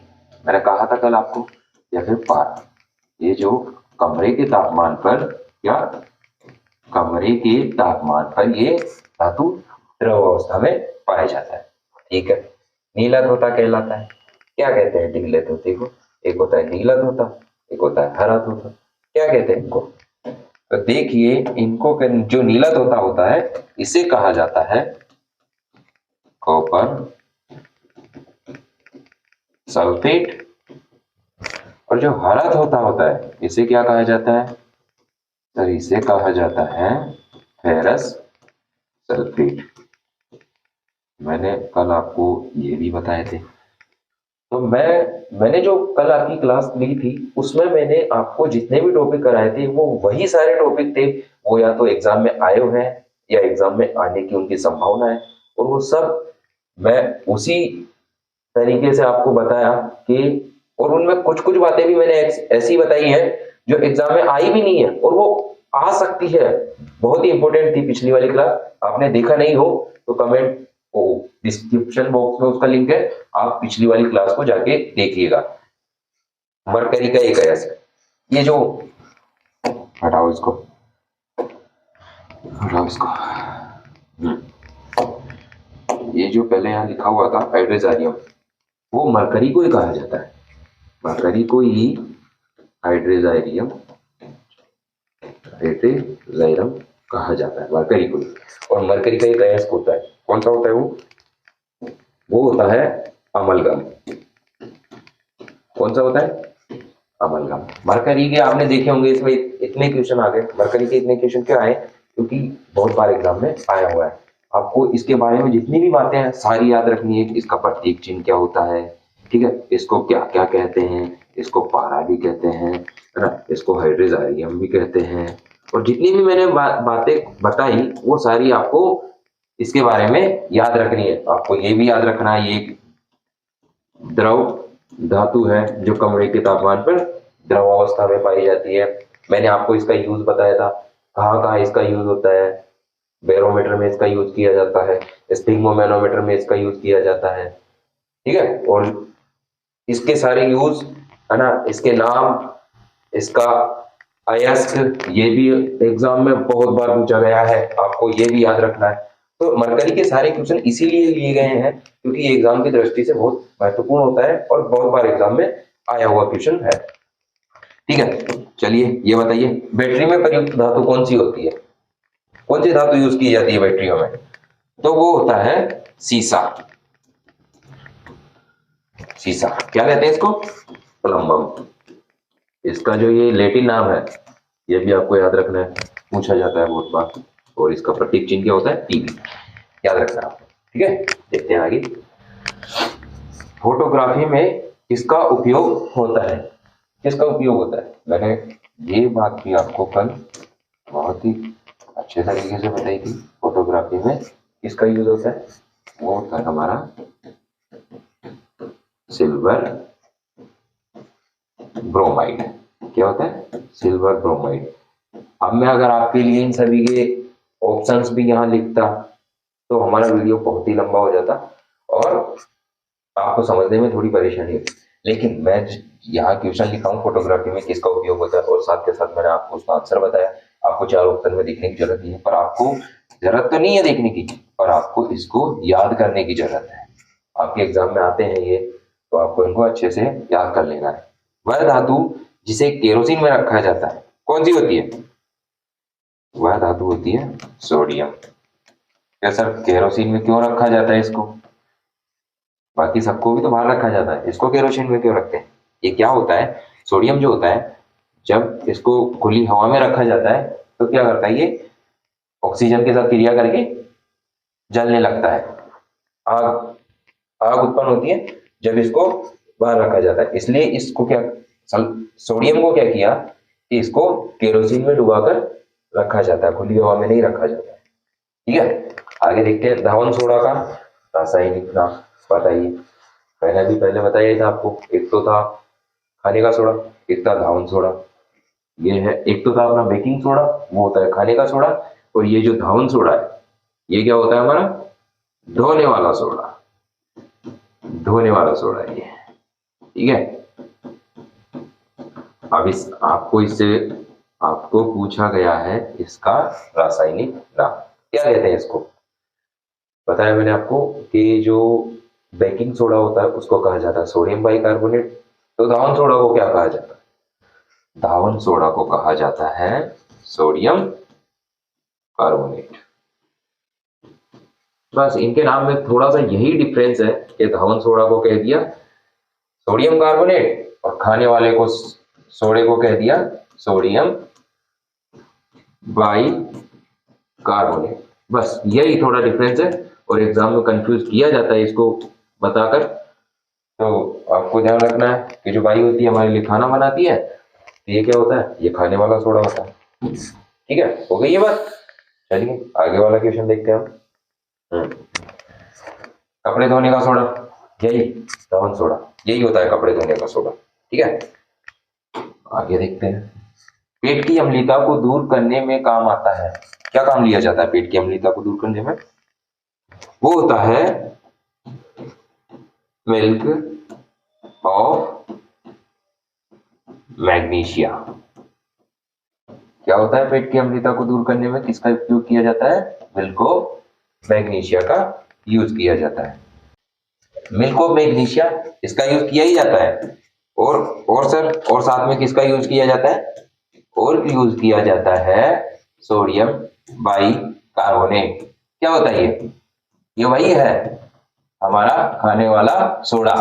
मैंने कहा था कल आपको, या फिर पारा। ये जो कमरे के तापमान पर, या कमरे के तापमान पर ये धातु द्रव अवस्था में पाया जाता है। ठीक है, नीला तोता कहलाता है। क्या कहते हैं नीले तोते को, एक होता है नीला तोता, एक होता है हरा तोता। क्या कहते हैं इनको, तो देखिए इनको जो नीला तोता होता है इसे कहा जाता है कॉपर सल्फेट, और जो हरा तोता होता है इसे क्या कहा जाता है, सर इसे कहा जाता है फेरस सल्फेट। मैंने कल आपको ये भी बताए थे। तो मैंने जो कल आपकी क्लास ली थी उसमें मैंने आपको जितने भी टॉपिक कराए थे वो वही सारे टॉपिक थे, वो या तो एग्जाम में आए हुए हैं या एग्जाम में आने की उनकी संभावना है, और वो सब मैं उसी तरीके से आपको बताया कि, और उनमें कुछ कुछ बातें भी मैंने ऐसी बताई हैं जो एग्जाम में आई भी नहीं है और वो आ सकती है। बहुत ही इंपॉर्टेंट थी पिछली वाली क्लास, आपने देखा नहीं हो तो कमेंट, ओ डिस्क्रिप्शन बॉक्स में उसका लिंक है, आप पिछली वाली क्लास को जाके देखिएगा। मरकरी का एक गैस है, ये जो, हटाओ इसको, हटाओ इसको, ये जो पहले यहाँ लिखा हुआ था हाइड्रोजारियम, वो मरकरी को ही कहा जाता है, मरकरी को ही हाइड्रोजारियम, हाइड्रोजारियम कहा जाता है मरकरी को ही। और मरकरी का एक अयस्क होता है, कौन सा होता है वो होता है अमलगम। कौन सा होता है, अमलगम। मरकरी के आपने देखे होंगे, इसमें इतने क्वेश्चन आ गए, मरकरी के इतने क्वेश्चन क्यों आए, क्योंकि बहुत बार एग्जाम में आया हुआ है। आपको इसके बारे में जितनी भी बातें हैं सारी याद रखनी है कि इसका प्रतीक चिन्ह क्या होता है, ठीक है, इसको क्या क्या कहते हैं, इसको पारा भी कहते हैं, है ना, इसको हाइड्रोजारियम भी कहते हैं, और जितनी भी मैंने बातें बताई वो सारी आपको इसके बारे में याद रखनी है। आपको ये भी याद रखना है, ये द्रव धातु है जो कमरे के तापमान पर द्रव अवस्था में पाई जाती है। मैंने आपको इसका यूज बताया था, कहाँ कहाँ इसका यूज होता है, बैरोमीटर में इसका यूज किया जाता है, स्फिग्मोमैनोमीटर में इसका यूज किया जाता है। ठीक है, और इसके सारे यूज, है ना, इसके नाम, इसका अयस्क, ये भी एग्जाम में बहुत बार पूछा गया है, आपको ये भी याद रखना है। तो मरकरी के सारे क्वेश्चन इसीलिए लिए गए हैं क्योंकि ये एग्जाम की दृष्टि से बहुत महत्वपूर्ण होता है और बहुत बार एग्जाम में आया हुआ क्वेश्चन है। ठीक है, चलिए ये बताइए बैटरी में प्रयुक्त धातु कौन सी होती है, कौन सी धातु यूज की जाती है बैटरियों में, तो वो होता है सीसा। शीशा। क्या कहते हैं इसको? प्लम्बम। इसका जो ये लैटिन नाम है ये भी आपको याद रखना है, पूछा जाता है बहुत बार। और इसका प्रतीक चिन्ह क्या होता है? टीवी। याद रखना है आपको, ठीक है। देखते हैं आगे। फोटोग्राफी में किसका उपयोग होता है? किसका उपयोग होता है? मैंने ये बात भी आपको कल बहुत ही अच्छे तरीके से बताई थी। फोटोग्राफी में किसका यूज होता है? वो होता है हमारा सिल्वर ब्रोमाइड। क्या होता है? Silver bromide. अब मैं अगर आपके लिए इन सभी के ऑप्शंस भी यहाँ लिखता तो हमारा वीडियो बहुत ही लंबा हो जाता और आपको समझने में थोड़ी परेशानी होती। लेकिन मैं यहाँ क्वेश्चन लिखा हूँ फोटोग्राफी में किसका उपयोग होता है और साथ के साथ मैंने आपको उसका आंसर बताया। आपको 4 ऑप्शन में देखने की जरूरत नहीं है, पर आपको जरूरत तो नहीं है देखने की, पर आपको इसको याद करने की जरूरत है। आपके एग्जाम में आते हैं ये, तो आपको इनको अच्छे से याद कर लेना है। वह धातु जिसे केरोसिन में रखा जाता है कौन सी होती है? वह धातु होती है सोडियम। क्या सर केरोसिन में क्यों रखा जाता है इसको? बाकी सबको भी तो बाहर रखा जाता है, इसको केरोसिन में क्यों रखते हैं? ये क्या होता है? सोडियम जो होता है जब इसको खुली हवा में रखा जाता है तो क्या करता है? ये ऑक्सीजन के साथ क्रिया करके जलने लगता है। आग आग उत्पन्न होती है जब इसको बाहर रखा जाता है। इसलिए इसको क्या, सोडियम को क्या किया कि इसको केरोसिन में डुबाकर रखा जाता है, खुली हवा में नहीं रखा जाता है। ठीक है, आगे देखते हैं। धावन सोडा का रासायनिक नाम बताइए। मैंने भी पहले बताया था आपको, एक तो था खाने का सोडा, एक था धावन सोडा। ये है, एक तो था अपना बेकिंग सोडा, वो होता है खाने का सोडा, और ये जो धावन सोडा है ये क्या होता है? हमारा धोने वाला सोडा। धोने वाला सोडा ये, ठीक है। अब इससे आपको पूछा गया है इसका रासायनिक नाम। क्या कहते हैं इसको? बताया मैंने आपको कि जो बेकिंग सोडा होता है उसको कहा जाता है सोडियम बाइकार्बोनेट। तो धावन सोडा को क्या कहा जाता है? धावन सोडा को कहा जाता है सोडियम कार्बोनेट। बस इनके नाम में थोड़ा सा यही डिफरेंस है कि धावन सोडा को कह दिया सोडियम कार्बोनेट और खाने वाले को सोडे को कह दिया सोडियम बाई कार्बोनेट। बस यही थोड़ा डिफरेंस है और एग्जाम में कंफ्यूज किया जाता है इसको बताकर। तो आपको ध्यान रखना है कि जो बाई होती है हमारे लिए खाना बनाती है, तो ये क्या होता है? ये खाने वाला सोडा होता है। ठीक है, हो गई ये बात। चलिए आगे वाला क्वेश्चन देखते हैं हम। कपड़े धोने का सोडा, यही धावन सोडा, यही होता है कपड़े धोने का सोडा। ठीक है, आगे देखते हैं। पेट की अम्लता को दूर करने में काम आता है। क्या काम लिया जाता है पेट की अम्लता को दूर करने में? वो होता है मिल्क ऑफ मैग्नीशिया। क्या होता है पेट की अम्लता को दूर करने में किसका उपयोग किया जाता है? मिल्क ऑफ मैग्नीशिया का यूज किया जाता है। मिल्क ऑफ मैग्नीशिया इसका यूज किया ही जाता है। और सर, और साथ में किसका यूज किया जाता है? और यूज किया जाता है सोडियम बाई कार्बोनेट। क्या होता है ये वही है हमारा खाने वाला सोडा।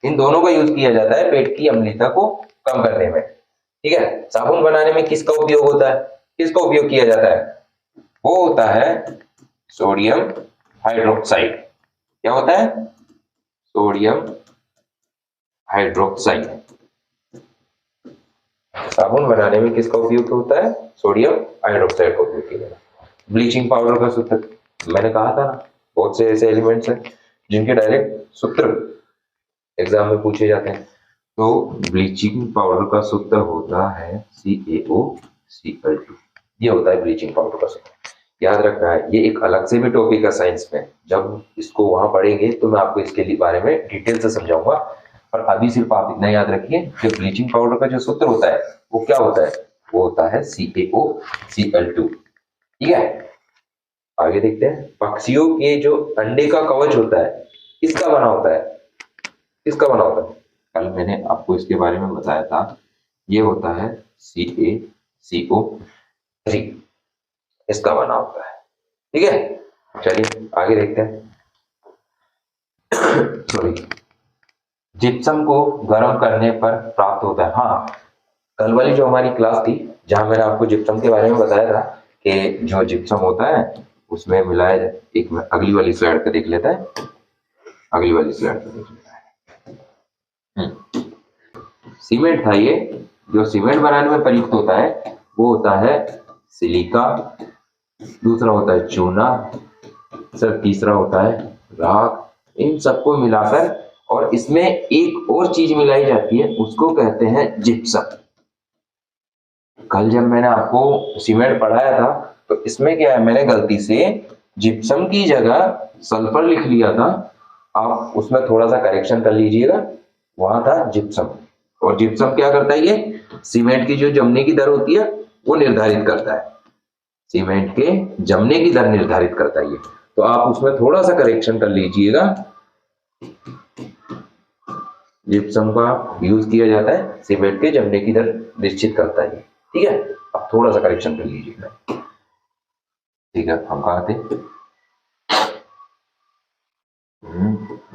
इन दोनों का यूज किया जाता है पेट की अम्लता को कम करने में। ठीक है, साबुन बनाने में किसका उपयोग होता है? किसका उपयोग किया जाता है? वो होता है सोडियम हाइड्रोक्साइड। क्या होता है? Sodium hydroxide. साबुन बनाने में किसका उपयोग होता है? सोडियम हाइड्रोक्साइड का उपयोग किया जाता है। ब्लीचिंग पाउडर का सूत्र, मैंने कहा था ना, बहुत से ऐसे एलिमेंट्स हैं जिनके डायरेक्ट सूत्र एग्जाम में पूछे जाते हैं। तो ब्लीचिंग पाउडर का सूत्र होता है CaOCl2। ये होता है ब्लीचिंग पाउडर का सूत्र। याद रखना है, ये एक अलग से भी टॉपिक है साइंस में। जब इसको वहां पढ़ेंगे तो मैं आपको इसके बारे में डिटेल से समझाऊंगा, पर अभी सिर्फ आप इतना याद रखिए कि ब्लीचिंग पाउडर का जो सूत्र होता है वो क्या होता है? वो होता है CaOCl2। ठीक है, आगे देखते हैं। पक्षियों के जो अंडे का कवच होता है किसका बना होता है? किसका बना होता है? कल मैंने आपको इसके बारे में बताया था, ये होता है CaCO3, इसका बना होता है। ठीक है, चलिए आगे देखते हैं। सॉरी, जिप्सम को गर्म करने पर प्राप्त होता है। हाँ, कल वाली जो हमारी क्लास थी जहां मैंने आपको जिप्सम के बारे में बताया था कि जो जिप्सम होता है उसमें मिलाया जाए, एक अगली वाली स्लाइड पे देख लेता है, अगली वाली स्लाइड पे देख लेता है। सीमेंट था ये, जो सीमेंट बनाने में प्रयुक्त होता है वो होता है सिलिका, दूसरा होता है चूना, सर तीसरा होता है राख। इन सबको मिलाकर और इसमें एक और चीज मिलाई जाती है, उसको कहते हैं जिप्सम। कल जब मैंने आपको सीमेंट पढ़ाया था तो इसमें क्या है, मैंने गलती से जिप्सम की जगह सल्फर लिख लिया था। आप उसमें थोड़ा सा करेक्शन कर लीजिएगा, वहां था जिप्सम। और जिप्सम क्या करता है, ये सीमेंट की जो जमने की दर होती है वो निर्धारित करता है, सीमेंट के जमने की दर निर्धारित करता है ये। तो आप उसमें थोड़ा सा करेक्शन कर लीजिएगा। जिप्सम का यूज किया जाता है, सीमेंट के जमने की दर निश्चित करता है, ठीक है। अब थोड़ा सा करेक्शन कर लीजिएगा, ठीक है। हम कहा थे,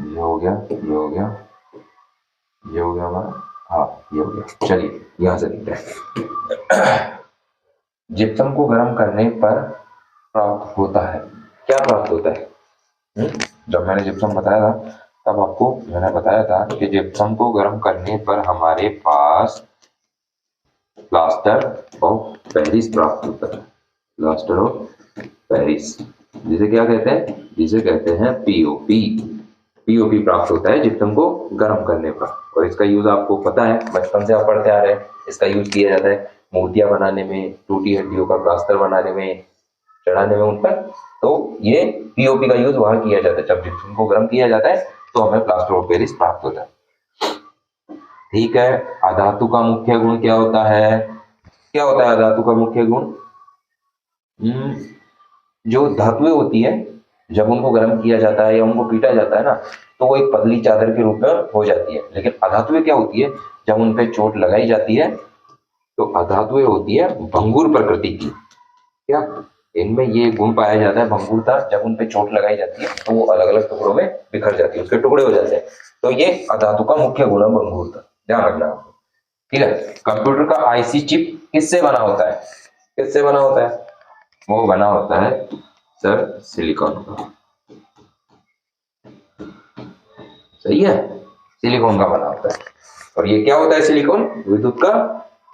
ये हो गया, ये हो गया, ये हो गया हमारा, हाँ ये हो गया। चलिए यहां से देखते हैं। जिप्सम को गर्म करने पर प्राप्त होता है, क्या प्राप्त होता है? जब मैंने जिप्सम बताया था तब आपको मैंने बताया था कि जिप्सम को गर्म करने पर हमारे पास प्लास्टर ऑफ पेरिस प्राप्त होता है। प्लास्टर ऑफ पेरिस, जिसे क्या कहते हैं, जिसे कहते हैं पीओपी। पीओपी प्राप्त होता है जिप्सम को गर्म करने पर। और इसका यूज आपको पता है, बचपन से आप पढ़ते आ रहे हैं। इसका यूज किया जाता है मूर्तियां बनाने में, टूटी हड्डियों का प्लास्टर बनाने में, चढ़ाने में उन पर। तो ये पीओपी का यूज वहां किया जाता है। जब जिप्सम को गर्म किया जाता है तो हमें प्लास्टर ऑफ पेरिस प्राप्त होता है, ठीक है। अधातु का मुख्य गुण क्या होता है? क्या होता है अधातु का मुख्य गुण? जो धातुएं होती है जब उनको गर्म किया जाता है या उनको पीटा जाता है ना, तो वो एक पतली चादर के रूप में हो जाती है। लेकिन अधातुएं क्या होती है, जब उन पे चोट लगाई जाती है तो अधातुएं होती है भंगुर प्रकृति की। क्या इनमें ये गुण पाया जाता है, भंगुरता। जब उन पे चोट लगाई जाती है तो वो अलग अलग टुकड़ों में बिखर जाती है, उसके टुकड़े हो जाते हैं। तो ये अधातु का मुख्य गुण है भंगुरता, ध्यान रखना आपको, ठीक है। कंप्यूटर का आईसी चिप किससे बना होता है? किससे बना होता है? वो बना होता है सर सिलिकॉन का, सही है, सिलिकॉन का बना होता है। और ये क्या होता है सिलिकॉन? विद्युत का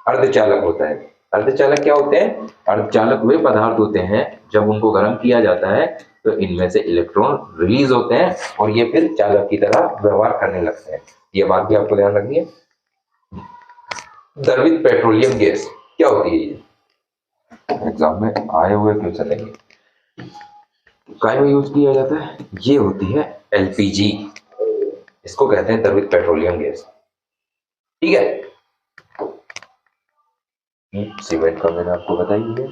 अर्धचालक होता है। अर्धचालक क्या होते हैं? अर्धचालक वे पदार्थ होते हैं जब उनको गर्म किया जाता है तो इनमें से इलेक्ट्रॉन रिलीज होते हैं और ये फिर चालक की तरह व्यवहार करने लगते हैं। ये बात भी आपको ध्यान रखनी है। द्रवित पेट्रोलियम गैस क्या होती है? ये एग्जाम में आए हुए क्वेश्चन है। काय में यूज किया जाता है? ये होती है एलपीजी, इसको कहते हैं द्रवित पेट्रोलियम गैस, ठीक है। सीमेंट का मैंने आपको बताई है,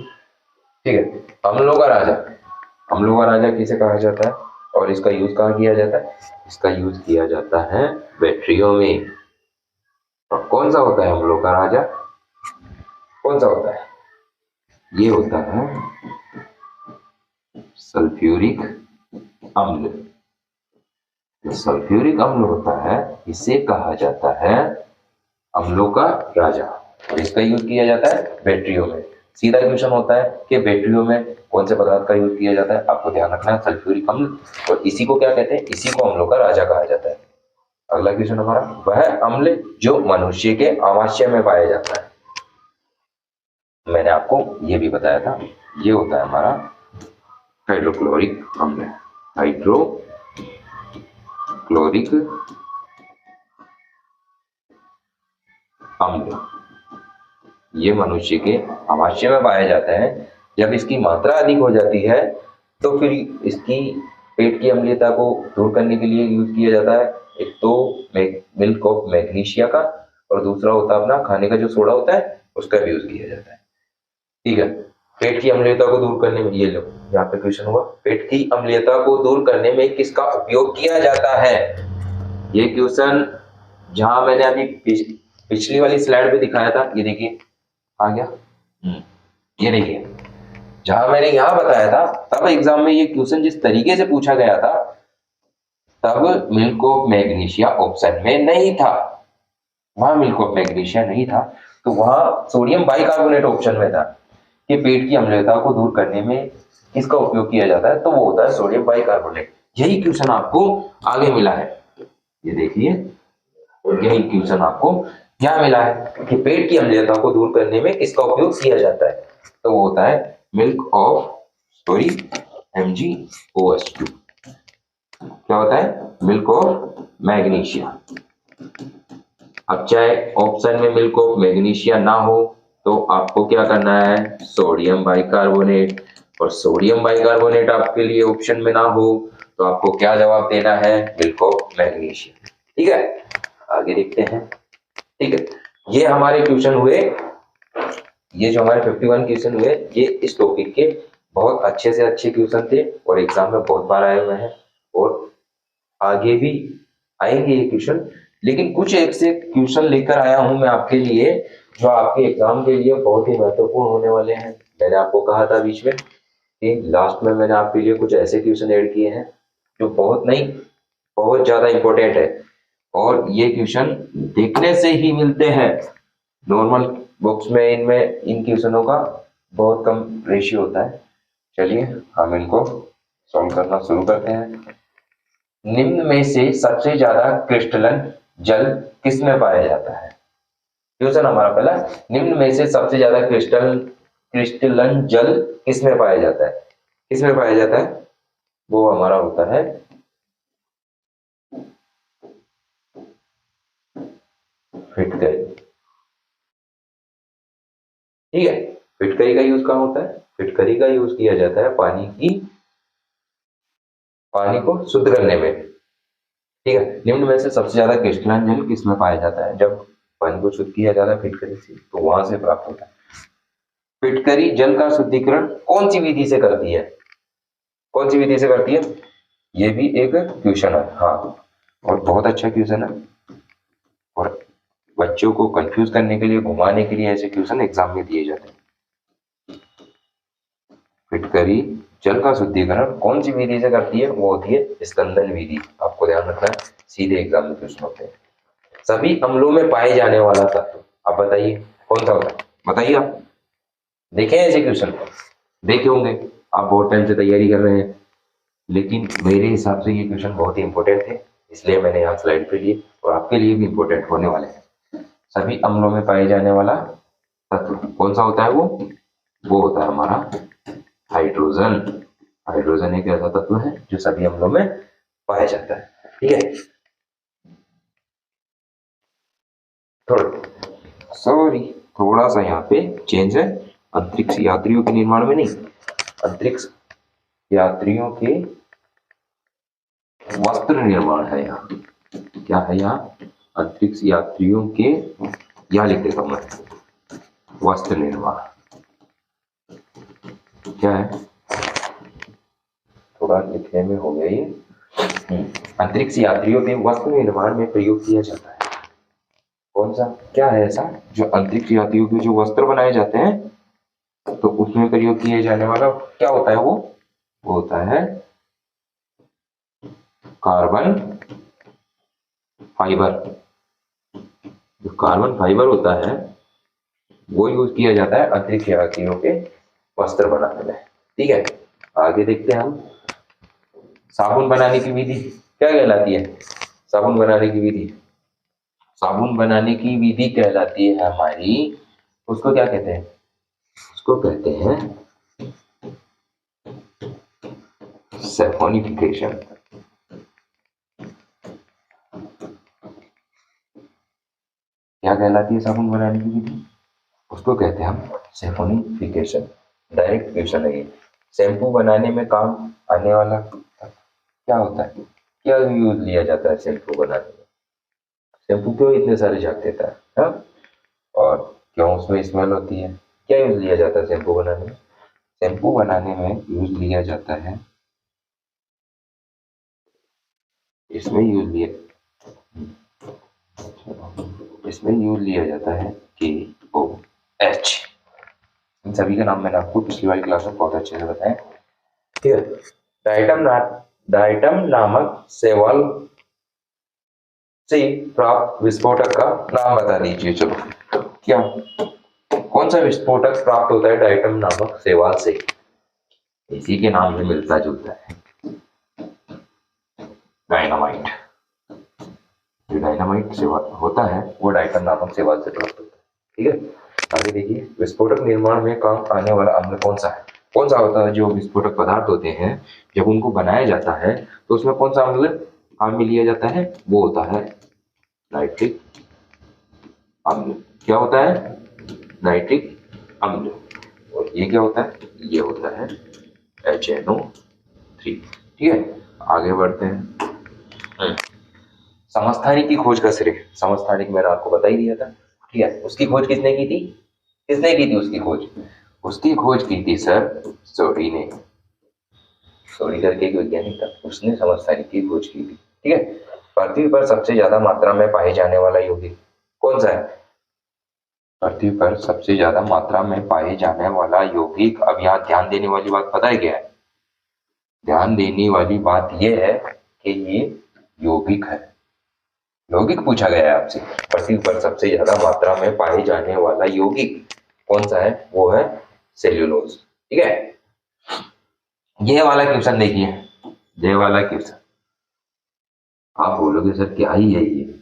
ठीक है। अम्लों का राजा, अम्लों का राजा किसे कहा जाता है और इसका यूज कहाँ किया जाता है? इसका यूज किया जाता है बैटरियों में। और कौन सा होता है अम्लों का राजा? कौन सा होता है? ये होता है सल्फ्यूरिक अम्ल। जो सल्फ्यूरिक अम्ल होता है इसे कहा जाता है अम्लों का राजा। और इसका यूज किया जाता है बैटरियों में। सीधा क्वेश्चन होता है कि बैटरियों में कौन से पदार्थ का यूज किया जाता है, आपको ध्यान रखना है सल्फ्यूरिक अम्ल। और इसी को क्या कहते हैं? इसी को अम्लों का राजा कहा जाता है। अगला क्वेश्चन हमारा, वह अम्ल जो मनुष्य के आमाशय में पाया जाता है। मैंने आपको ये भी बताया था, ये होता है हमारा हाइड्रोक्लोरिक अम्ल। हाइड्रोक्लोरिक अम्ल ये मनुष्य के आमाशय में पाया जाता है। जब इसकी मात्रा अधिक हो जाती है तो फिर इसकी पेट की अम्लीयता को दूर करने के लिए यूज किया जाता है। एक तो मिल्क ऑफ मैग्नीशिया का, और दूसरा होता है अपना खाने का जो सोडा होता है उसका भी यूज किया जाता है, ठीक है। पेट की अम्लीयता को दूर करने में, ये लो यहाँ पे क्वेश्चन हुआ, पेट की अम्लीयता को दूर करने में किसका उपयोग किया जाता है? ये क्वेश्चन जहां मैंने अभी पिछली वाली स्लाइड पे दिखाया था, ये देखिए आ गया। ये देखिए जहां मैंने यहां बताया था तब एग्जाम में ये क्वेश्चन जिस तरीके से पूछा गया था तब मिल्क ऑफ मैग्नीशिया ऑप्शन में नहीं था, वहां मिल्क ऑफ मैग्नीशिया नहीं था, तो वहां सोडियम बाइकार्बोनेट ऑप्शन में था कि पेट की अम्लता को दूर करने में किसका उपयोग किया जाता है, तो वो होता है सोडियम बाइकार्बोनेट। यही क्वेश्चन आपको आगे मिला है, ये देखिए, यही क्वेश्चन आपको क्या मिला है कि पेट की अम्लता को दूर करने में किसका उपयोग किया जाता है, तो वो होता है मिल्क ऑफ सॉरी MgOH2। क्या होता है? Milk of magnesia. अब चाहे ऑप्शन में मिल्क ऑफ मैग्नीशिया ना हो तो आपको क्या करना है, सोडियम बाइकार्बोनेट, और सोडियम बाइकार्बोनेट आपके लिए ऑप्शन में ना हो तो आपको क्या जवाब देना है, मिल्क ऑफ मैग्नीशिया। ठीक है, आगे देखते हैं। ठीक है, ये हमारे क्वेश्चन हुए, ये जो हमारे 51 क्वेश्चन हुए, ये इस टॉपिक के बहुत अच्छे से अच्छे क्वेश्चन थे और एग्जाम में बहुत बार आए हुए हैं और आगे भी आएंगे ये क्वेश्चन। लेकिन कुछ एक से क्वेश्चन लेकर आया हूं मैं आपके लिए जो आपके एग्जाम के लिए बहुत ही महत्वपूर्ण होने वाले हैं। मैंने आपको कहा था बीच में कि लास्ट में मैंने आपके लिए कुछ ऐसे क्वेश्चन ऐड किए हैं जो बहुत नहीं, बहुत ज्यादा इंपॉर्टेंट है, और ये क्वेश्चन देखने से ही मिलते हैं। नॉर्मल बुक्स में इनमें इन क्वेश्चनों का बहुत कम रेशियो होता है। चलिए हम इनको सॉल्व करना शुरू करते हैं। निम्न में से सबसे ज्यादा क्रिस्टलन जल किस में पाया जाता है? क्वेश्चन हमारा पहला, निम्न में से सबसे ज्यादा क्रिस्टलन जल किस में पाया जाता है? किस में पाया जाता है? वो हमारा होता है फिटकरी। ठीक है, फिटकरी का यूज कहाँ होता है? फिटकरी का यूज किया जाता है पानी को शुद्ध करने में। ठीक है, निम्न में से सबसे ज्यादा क्रिस्टलन जल किस में पाया जाता है? जब पानी को शुद्ध किया जाता है फिटकरी से तो वहां से प्राप्त होता है। फिटकरी जल का शुद्धिकरण कौन सी विधि से करती है? कौन सी विधि से करती है? ये भी एक क्वेश्चन है, हाँ, और बहुत अच्छा क्वेश्चन है, और बच्चों को कंफ्यूज करने के लिए, घुमाने के लिए ऐसे क्वेश्चन एग्जाम में दिए जाते हैं। फिटकरी जल का शुद्धिकरण कौन सी विधि से करती है? वो होती है स्कंदन विधि। आपको ध्यान रखना है, सीधे एग्जाम में क्वेश्चन होते हैं। सभी अम्लों में पाए जाने वाला तत्व आप बताइए कौन सा होता है? बताइए आप, देखे हैं ऐसे क्वेश्चन? देखे होंगे, आप बहुत टाइम से तैयारी कर रहे हैं, लेकिन मेरे हिसाब से ये क्वेश्चन बहुत ही इंपॉर्टेंट थे, इसलिए मैंने यहाँ स्लाइड पे लिए और आपके लिए भी इंपॉर्टेंट होने वाले हैं। सभी अम्लों में पाए जाने वाला तत्व कौन सा होता है? वो होता है हमारा हाइड्रोजन। हाइड्रोजन एक ऐसा तत्व है जो सभी अम्लों में पाया जाता है। ठीक है, थोड़ा सा यहाँ पे चेंज है, अंतरिक्ष यात्रियों के निर्माण में नहीं, अंतरिक्ष यात्रियों के वस्त्र निर्माण है यहाँ। क्या है यहाँ? अंतरिक्ष यात्रियों के, यहाँ लिख देता हूं मैं, वस्त्र निर्माण। क्या है, थोड़ा लिखने में हो गया ये। अंतरिक्ष यात्रियों के वस्त्र निर्माण में प्रयोग किया जाता है। कौन सा, क्या है ऐसा जो अंतरिक्ष यात्रियों के जो वस्त्र बनाए जाते हैं तो उसमें प्रयोग किए जाने वाला क्या होता है? वो होता है कार्बन फाइबर। जो कार्बन फाइबर होता है वो यूज किया जाता है अंतरिक्ष यात्रियों के वस्त्र बनाने में। ठीक है, आगे देखते हैं हम। साबुन बनाने की विधि क्या कहलाती है? साबुन बनाने की विधि, साबुन बनाने की विधि कहलाती है हमारी, उसको क्या कहते हैं? उसको कहते हैं सैफोनिफिकेशन। क्या कहलाती है साबुन बनाने की विधि? उसको कहते हैं हम सैफोनिफिकेशन। डायरेक्ट क्वेश्चन है ये। शैम्पू बनाने में काम आने वाला क्या होता है? क्या यूज लिया जाता है शैम्पू बनाने में? शैम्पू क्यों इतने सारे झाग देता है, हाँ? और क्यों उसमें स्मेल होती है? क्या यूज लिया जाता है शैम्पू बनाने में? शैम्पू बनाने में यूज लिया जाता है, इसमें यूज लिया इसमें यूज लिया जाता है KOH। इन सभी का नाम मैंने आपको पिछली वाली क्लास में बहुत अच्छे से बताया। ठीक है, द आइटम डायटम नामक शैवाल से प्राप्त विस्फोटक का नाम बता दीजिए। चलो, क्या कौन सा विस्फोटक प्राप्त होता है डायटम नामक शैवाल से? इसी के नाम से मिलता जुलता है, डायनामाइट। जो डायनामाइट शैवाल होता है वो डायटम नामक शैवाल से प्राप्त होता है। ठीक है, आगे देखिए, विस्फोटक निर्माण में काम आने वाला अम्ल कौन सा है? कौन सा होता है जो विस्फोटक पदार्थ होते हैं, जब उनको बनाया जाता है तो उसमें कौन सा अम्ल काम में लिया जाता है? वो होता है नाइट्रिक अम्ल। क्या होता है? नाइट्रिक अम्ल। और ये क्या होता है? ये होता है HNO3। ठीक है, आगे बढ़ते हैं। समस्थानिक की खोज का श्रेय, समस्थानिक मैंने आपको बता ही दिया था। ठीक है, उसकी खोज किसने की थी? किसने की थी उसकी खोज? उसकी खोज की थी सर सोडी ने। सोडी करके एक वैज्ञानिक था, उसने समस्थानिक की खोज की थी। ठीक है, पृथ्वी पर सबसे ज्यादा मात्रा में पाए जाने वाला यौगिक कौन सा है? पृथ्वी पर सबसे ज्यादा मात्रा में पाए जाने वाला यौगिक, अब यहाँ ध्यान देने वाली बात पता है क्या है? ध्यान देने वाली बात यह है कि ये यौगिक है। यौगिक पूछा गया है आपसे, पृथ्वी पर सबसे ज्यादा मात्रा में पाए जाने वाला यौगिक कौन सा है? वो है सेल्यूलोज। ठीक है, यह वाला क्वेश्चन देखिए, ये वाला क्वेश्चन आप बोलोगे सर क्या ही है ये,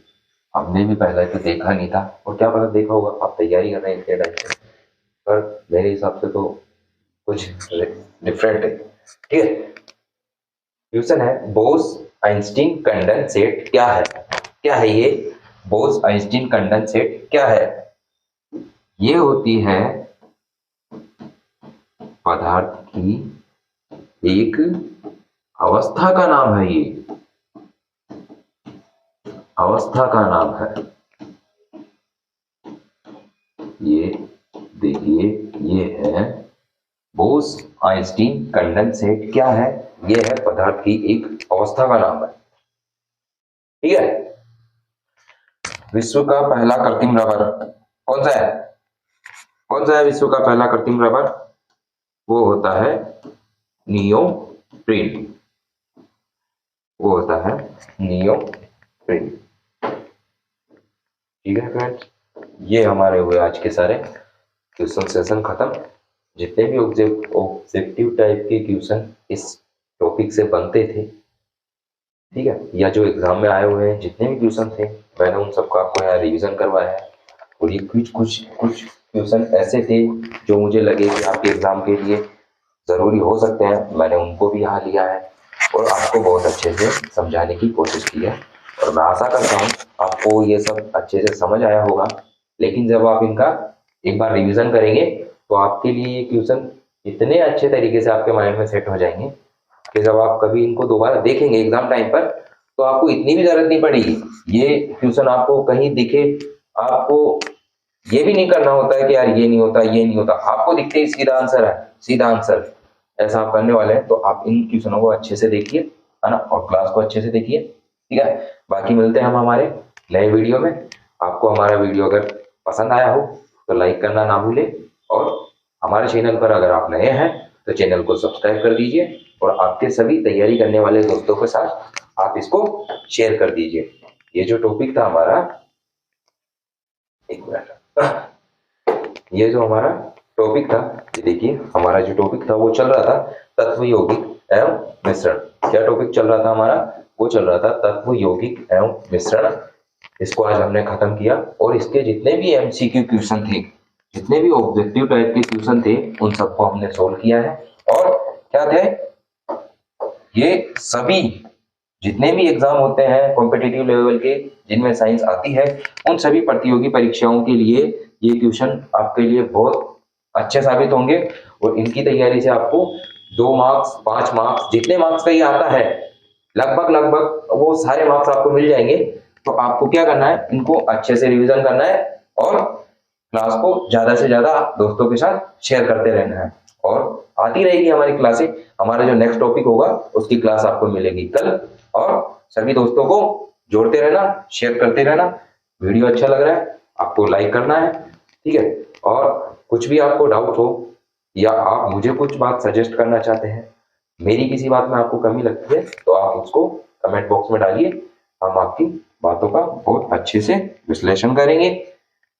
हमने भी पहले तो देखा नहीं था, और क्या पता देखा होगा, आप तैयारी कर रहे हैं इतने टाइम से, पर मेरे हिसाब से तो कुछ डिफरेंट है। ठीक है, क्वेश्चन है बोस आइंस्टीन कंडेंसेट क्या है? क्या है ये बोस आइंस्टीन कंडेंसेट? क्या है? ये होती है पदार्थ की एक अवस्था का नाम है, ये अवस्था का नाम है। ये देखिए, ये है बोस आइंस्टीन कंडेंसेट। क्या है? ये है पदार्थ की एक अवस्था का नाम है। ठीक है, विश्व का पहला कृत्रिम रबर कौन सा है? कौन सा है विश्व का पहला कृत्रिम रबर? वो होता है नियोप्रीन। वो होता है नियोप्रीन। ठीक है फ्रेंड्स, ये हमारे हुए आज के सारे क्वेश्चन सेशन खत्म। जितने भी ऑब्जेक्टिव टाइप के क्वेश्चन इस टॉपिक से बनते थे, ठीक है, या जो एग्जाम में आए हुए हैं, जितने भी क्वेश्चन थे मैंने उन सबका आपको यहाँ रिवीजन करवाया है। और ये कुछ क्वेश्चन ऐसे थे जो मुझे लगे कि आपके एग्जाम के लिए जरूरी हो सकते हैं, मैंने उनको भी यहाँ लिया है और आपको बहुत अच्छे से समझाने की कोशिश की है। और मैं आशा करता हूँ आपको ये सब अच्छे से समझ आया होगा। लेकिन जब आप इनका एक बार रिवीजन करेंगे तो आपके लिए ये क्वेश्चन इतने अच्छे तरीके से आपके माइंड में सेट हो जाएंगे कि जब आप कभी इनको दोबारा देखेंगे एग्जाम टाइम पर तो आपको इतनी भी जरूरत नहीं पड़ेगी। ये क्वेश्चन आपको कहीं दिखे, आपको ये भी नहीं करना होता है कि यार ये नहीं होता, ये नहीं होता, आपको दिखते ही सीधा आंसर है, सीधा आंसर, ऐसा आप करने वाले हैं। तो आप इन क्वेश्चनों को अच्छे से देखिए, है ना, और क्लास को अच्छे से देखिए। ठीक है, बाकी मिलते हैं हम हमारे नए वीडियो में। आपको हमारा वीडियो अगर पसंद आया हो तो लाइक करना ना भूलें, और हमारे चैनल पर अगर आप नए हैं तो चैनल को सब्सक्राइब कर दीजिए, और आपके सभी तैयारी करने वाले दोस्तों के साथ आप इसको शेयर कर दीजिए। ये जो टॉपिक था हमारा, एक मिनट, ये जो हमारा टॉपिक था, ये देखिए हमारा जो टॉपिक था वो चल रहा था तत्व यौगिक एवं मिश्रण। क्या टॉपिक चल रहा था हमारा? वो चल रहा था तत्व यौगिक एवं मिश्रण। इसको आज हमने खत्म किया, और इसके जितने भी एमसीक्यू क्वेश्चन थे, जितने भी ऑब्जेक्टिव टाइप के क्वेश्चन थे, उन सबको हमने सोल्व किया है। और क्या थे ये सभी, जितने भी एग्जाम होते हैं कॉम्पिटिटिव लेवल के जिनमें साइंस आती है, उन सभी प्रतियोगी परीक्षाओं के लिए ये क्वेश्चन आपके लिए बहुत अच्छे साबित होंगे। और इनकी तैयारी से आपको 2 मार्क्स, 5 मार्क्स, जितने मार्क्स का ये आता है, लगभग वो सारे मार्क्स आपको मिल जाएंगे। तो आपको क्या करना है, इनको अच्छे से रिवीजन करना है, और क्लास को ज्यादा से ज्यादा दोस्तों के साथ शेयर करते रहना है। और आती रहेगी हमारी क्लासें, हमारा जो नेक्स्ट टॉपिक होगा उसकी क्लास आपको मिलेगी कल। और सभी दोस्तों को जोड़ते रहना, शेयर करते रहना। वीडियो अच्छा लग रहा है आपको लाइक करना है, ठीक है। और कुछ भी आपको डाउट हो, या आप मुझे कुछ बात सजेस्ट करना चाहते हैं, मेरी किसी बात में आपको कमी लगती है तो आप उसको कमेंट बॉक्स में डालिए, हम आपकी बातों का बहुत अच्छे से विश्लेषण करेंगे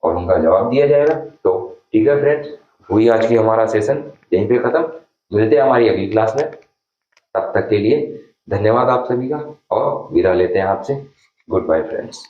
और उनका जवाब दिया जाएगा। तो ठीक है फ्रेंड्स, हुई आज की हमारा सेशन यहीं पे खत्म। मिलते हैं हमारी अगली क्लास में, तब तक के लिए धन्यवाद आप सभी का और विदा लेते हैं आपसे। Goodbye friends.